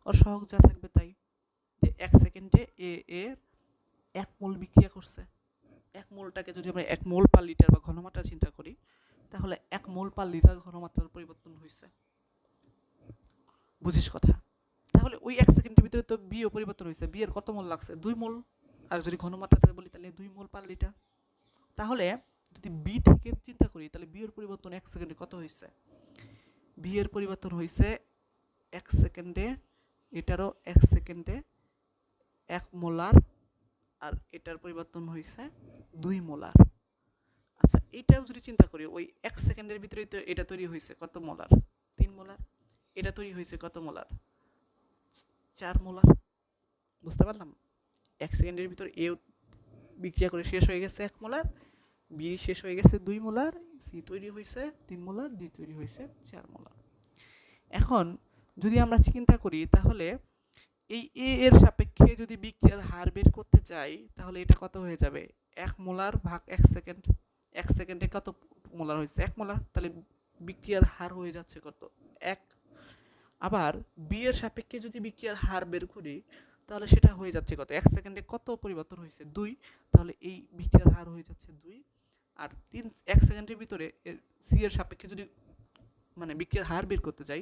ওর সহগ যা থাকবে তাই, যে 1 সেকেন্ডে এ এর 1 মোল বিক্রিয়া করছে। 1 মোলটাকে যদি আমরা 1 মোল পার লিটার বা ঘনমাত্রা চিন্তা করি, তাহলে 1 মোল পার লিটার ঘনমাত্রার পরিবর্তন হয়েছে। বুঝিস কথা? তাহলে ওই 1 সেকেন্ডের ভিতরে তো বি ও পরিবর্তন হয়েছে। বি এর কত মোল লাগছে? 2 মোল। আর যদি ঘনমাত্রাতে বলি তাহলে 2 মোল পার লিটার। তাহলে যদি বি থেকে চিন্তা করি, তাহলে বি এর পরিবর্তন 1 সেকেন্ডে কত হয়েছে? বি এর পরিবর্তন হয়েছে 1 সেকেন্ডে, এটারও 1 সেকেন্ডে 1 মোলার, আর এটার পরিবর্তন হয়েছে 2 মোলার। আচ্ছা, এটাও যদি চিন্তা করি, ওই 1 সেকেন্ডের ভিতরেই তো এটা তৈরি হয়েছে কত মোলার? 3 মোলার। এটা তৈরি হয়েছে কত মোলার? 4 মোলার। বুঝতে পারলাম? 1 সেকেন্ডের ভিতর এ বিক্রিয়া করে শেষ হয়ে গেছে 1 মোলার, বি শেষ হয়ে গেছে 2 মোলার, সি তৈরি হয়েছে 3 মোলার, ডি তৈরি হয়েছে 4 মোলার। এখন যদি আমরা চিন্তা করি তাহলে এই এ এর সাপেক্ষে যদি বিক্রিয়ার হার বের করতে চাই তাহলে এটা কত হয়ে যাবে? 1 মোলার ভাগ 1 সেকেন্ড। 1 সেকেন্ডে কত মোলার হয়েছে? 1 মোলার। তাহলে বিক্রিয়ার হার হয়ে যাচ্ছে কত? 1। আবার বি এর সাপেক্ষে যদি বিক্রিয়ার হার বের করি তাহলে সেটা হয়ে যাচ্ছে কত? 1 সেকেন্ডে কত পরিবর্তন হয়েছে? 2। তাহলে এই বিক্রিয়ার হার হয়ে যাচ্ছে 2। আর 1 সেকেন্ডের ভিতরে সি এর সাপেক্ষে যদি মানে বিক্রিয়ার হার বের করতে চাই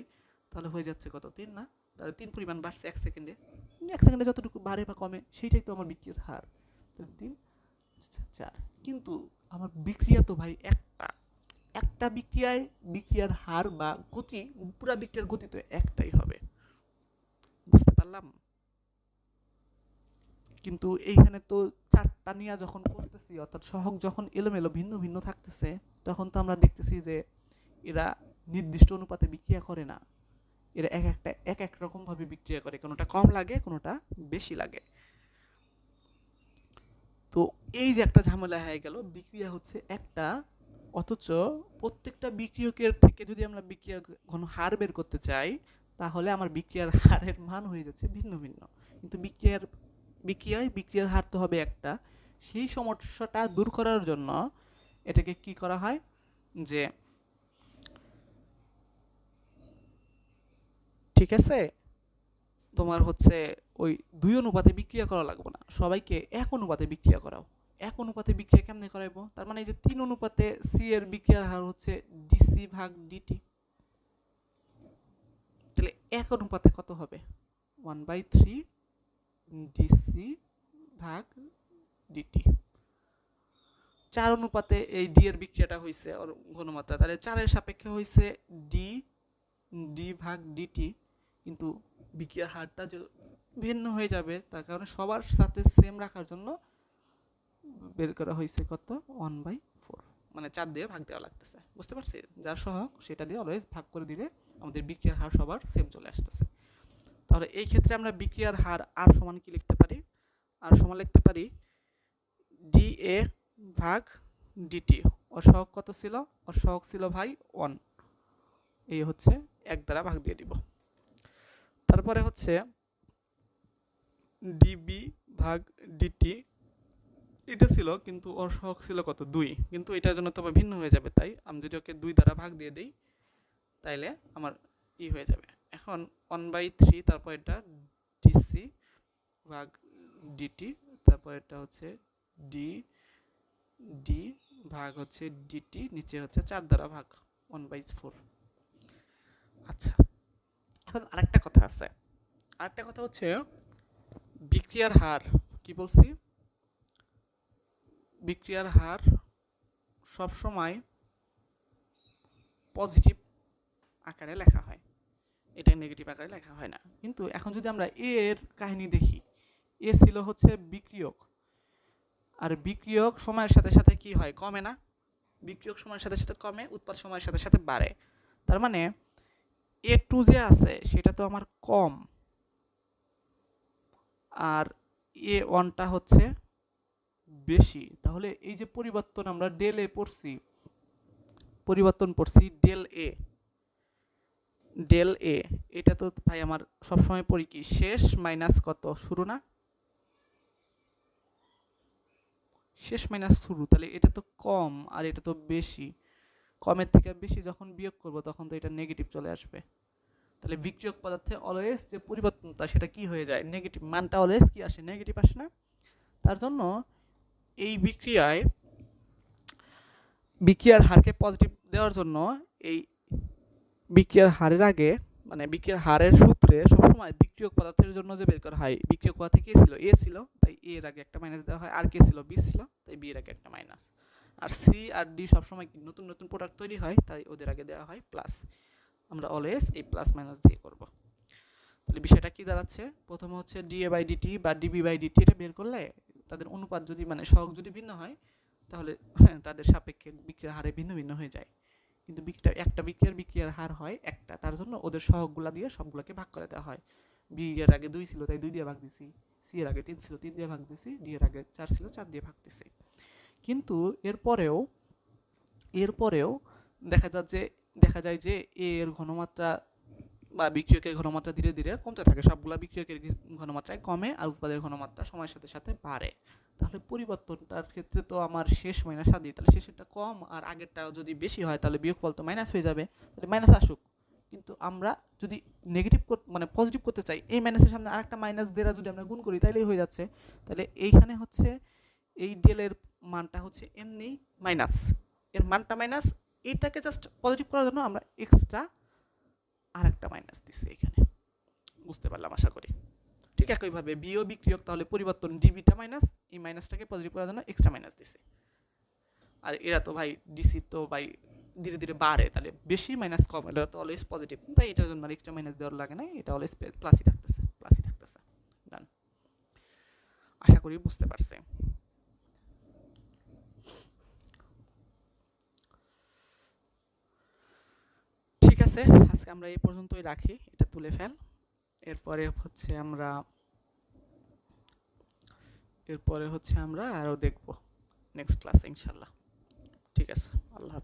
তাহলে হয়ে যাচ্ছে কত? 3 না? তাহলে 3 পরিমাণ বাড়ছে 1 সেকেন্ডে। 1 সেকেন্ডে যতটুকু বাড়ে বা কমে সেটাই তো আমার বিক্রিয়ার হার। তাহলে 3 4। কিন্তু আমার বিক্রিয়া তো ভাই একটা বিক্রিয়ার হার বা গতি, পুরা বিক্রিয়ার গতি তো একটাই হবে। বুঝতে পারলাম? কিন্তু এইখানে তো 4টা নিয়ে যখন করতেছি, অর্থাৎ সহগ যখন এলোমেলো ভিন্ন ভিন্ন থাকতেছে, তখন তো আমরা দেখতেছি যে এরা নির্দিষ্ট অনুপাতে বিক্রিয়া করে না। এরা এক এক রকম ভাবে বিক্রিয়া করে, কোনোটা কম লাগে, কোনোটা বেশি লাগে। তো এই যে একটা ঝামেলা হয়ে গেল, বিক্রিয়া হচ্ছে একটা, অথচ প্রত্যেকটা বিক্রিয়কের থেকে যদি আমরা বিক্রিয়ার ঘন হার বের করতে চাই তাহলে আমার বিক্রিয়ার হারের মান হয়ে যাচ্ছে ভিন্ন ভিন্ন। কিন্তু বিক্রিয়ার হার তো হবে একটা। সেই সমস্যাটা দূর করার জন্য এটাকে কি করা হয় যে, ঠিক আছে, তোমার হচ্ছে ওই 2 অনুপাতে বিক্রিয়া করা লাগবে না, সবাইকে 1 অনুপাতে বিক্রিয়া করাও। 1 অনুপাতে বিক্রিয়া কেমনে করাইবো? তার মানে এই যে 3 অনুপাতে সি এর বিক্রিয়ার হার হচ্ছে ডিসি ভাগ ডিটি। তাহলে 1 অনুপাতে কত হবে? 1/3 ডিসি ভাগ ডিটি। 4 অনুপাতে এই ডি এর বিক্রিয়াটা হয়েছে ঘনমাত্রা, তাহলে 4 এর সাপেক্ষে হয়েছে ডি ডি ভাগ ডিটি। কিন্তু বিক্রিয়ার হারটা যে ভিন্ন হয়ে যাবে, তার কারণে সবার সাথে সেম রাখার জন্য বের করা হয়েছে কত? 1/4। মানে 4 দিয়ে ভাগ দেওয়া লাগতেছে। বুঝতে পারছি? যার সহগ সেটা দিয়ে অলওয়েজ ভাগ করে দিলে আমাদের বিক্রিয়ার হার সবার সেম চলে আসতেছে। তাহলে এই ক্ষেত্রে আমরা বিক্রিয়ার হার আর সমান কি লিখতে পারি? আর সমান লিখতে পারি ডি এ ভাগ ডিটি। ওর সহগ কত ছিল? ওর সহগ ছিল ভাই 1। এই হচ্ছে 1 দ্বারা ভাগ দিয়ে দিব। তারপরে হচ্ছে ডিবি ভাগ ডিটি, এটা ছিল কিন্তু ওর সহগ ছিল কত? 2। কিন্তু এটার জন্য তো ভিন্ন হয়ে যাবে, তাই আমি যদি ওকে 2 দ্বারা ভাগ দিয়ে দিই তাইলে আমার হয়ে যাবে। এখন 1/3, তারপর এটা ডিসি ভাগ ডিটি, তারপর এটা হচ্ছে ডি ডি ভাগ হচ্ছে ডিটি, নিচে হচ্ছে 4 দ্বারা ভাগ 1/4। আচ্ছা, এখন আরেকটা কথা আছে। আরেকটা কথা হচ্ছে বিক্রিয়ার হার। কি বলছি? বিক্রিয়ার হার সবসময় পজিটিভ আকারে লেখা হয়, এটা নেগেটিভ আকারে লেখা হয় না। কিন্তু এখন যদি আমরা এ এর কাহিনী দেখি, এ ছিল হচ্ছে বিক্রিয়ক, আর বিক্রিয়ক সময়ের সাথে সাথে কি হয়? কমে না? বিক্রিয়ক সময়ের সাথে সাথে কমে, উৎপাদ সময়ের সাথে সাথে বাড়ে। তার মানে A2 যে আছে সেটা তো আমার কম, আর A1টা হচ্ছে বেশি। তাহলে এই যে পরিবর্তন আমরা ডেল এ পড়ছি, পরিবর্তন পড়ছি ডেল এ, এটা তো ভাই আমার সবসময় পড়ি কি শেষ মাইনাস কত শুরু না? শেষ মাইনাস শুরু। তাহলে এটা তো কম আর এটা তো বেশি। কমের থেকে বেশি যখন বিয়োগ করব তখন তো এটা নেগেটিভ চলে আসবে। তাহলে বিক্রিয়ক পদার্থে অলওয়েজ যে পরিবর্তনটা সেটা কি হয়ে যায়? নেগেটিভ। মানটা অলওয়েজ কি আসে? নেগেটিভ আসে না? তার জন্য এই বিক্রিয়ার হারকে পজিটিভ দেওয়ার জন্য এই বিক্রিয়ার হারের আগে, মানে বিক্রিয়ার হারের সূত্রে সবসময় বিক্রিয়ক পদার্থের জন্য যে বের করা হয়, বিক্রিয়ক পদার্থে কে ছিল? এ ছিল, তাই এ এর আগে একটা মাইনাস দেওয়া হয়। আর কে ছিল? বি ছিল, তাই বি এর আগে একটা মাইনাস। আর সি আর ডি সবসময় নতুন নতুন প্রোডাক্ট তৈরি হয়, তাই ওদের আগে দেওয়া হয় প্লাস। আমরা অলওয়েজ এই প্লাস মাইনাস দিয়ে করব। তাহলে বিষয়টা কি দাঁড়াচ্ছে? প্রথমে হচ্ছে ডিএ বাই ডিটি বা ডিবি বাই ডিটি, এটা বের করলে তাদের অনুপাত যদি মানে সহগ যদি ভিন্ন হয় তাহলে তাদের সাপেক্ষে বিক্রিয়ার হারে ভিন্ন ভিন্ন হয়ে যায়। কিন্তু একটা বিক্রিয়ার হার হয় একটা, তার জন্য ওদের সহগগুলা দিয়ে সবগুলোকে ভাগ করে দেওয়া হয়। বি এর আগে 2 ছিল তাই 2 দিয়ে ভাগ দিছি, সি এর আগে 3 ছিল 3 দিয়ে ভাগ দিছি, ডি এর আগে 4 ছিল 4 দিয়ে ভাগ দিছি। কিন্তু এরপরেও এরপরেও দেখা যায় যে এ এর ঘনমাত্রা বা বিক্রিয়কের ঘনমাত্রা ধীরে ধীরে কমতে থাকে, সবগুলা বিক্রিয়কের ঘনমাত্রায় কমে আর উৎপাদের ঘনমাত্রা সময়ের সাথে সাথে বাড়ে। তাহলে পরিবর্তনটার ক্ষেত্রে তো আমার শেষ মাইনাস আদি, তাহলে শেষেরটা কম আর আগেরটা যদি বেশি হয় তাহলে বিয়োগফল তো মাইনাস হয়ে যাবে, তাহলে মাইনাস আসুক। কিন্তু আমরা যদি নেগেটিভ মানে পজিটিভ করতে চাই, এই মাইনাসের সামনে আরেকটা মাইনাস দ্বারা যদি আমরা গুণ করি তাহলেই হয়ে যাচ্ছে। তাহলে এইখানে হচ্ছে এই ডেল এর মানটা হচ্ছে এমনি মাইনাস, এর মানটা মাইনাস, এইটাকে জাস্ট পজিটিভ করার জন্য আমরা এক্সট্রা আর একটা মাইনাস দিছি এখানে। বুঝতে পারলাম আশা করি। ঠিক একইভাবে বিও বিক্রিয়ক, তাহলে পরিবর্তন ডিবিটা মাইনাস, এই মাইনাসটাকে পজিটিভ করার জন্য এক্সট্রা মাইনাস দিছি। আর এরা তো ভাই ডিসি তো ভাই ধীরে ধীরে বাড়ে, তাহলে বেশি মাইনাস কম, এটা তো অলওয়েজ পজিটিভ, তাই এটার জন্য আর এক্সট্রা মাইনাস দেওয়ার লাগে না, এটা অলওয়েজ প্লাসই থাকতেছে, প্লাসই থাকতেছে। ডান, আশা করি বুঝতে পারছে। ঠিক আছে, আজকে আমরা এই পর্যন্তই রাখি, এটা তুলে ফেল। এরপরে হচ্ছে আমরা আরো দেখব নেক্সট ক্লাসে ইনশাল্লাহ। ঠিক আছে, আল্লাহ হাফেজ।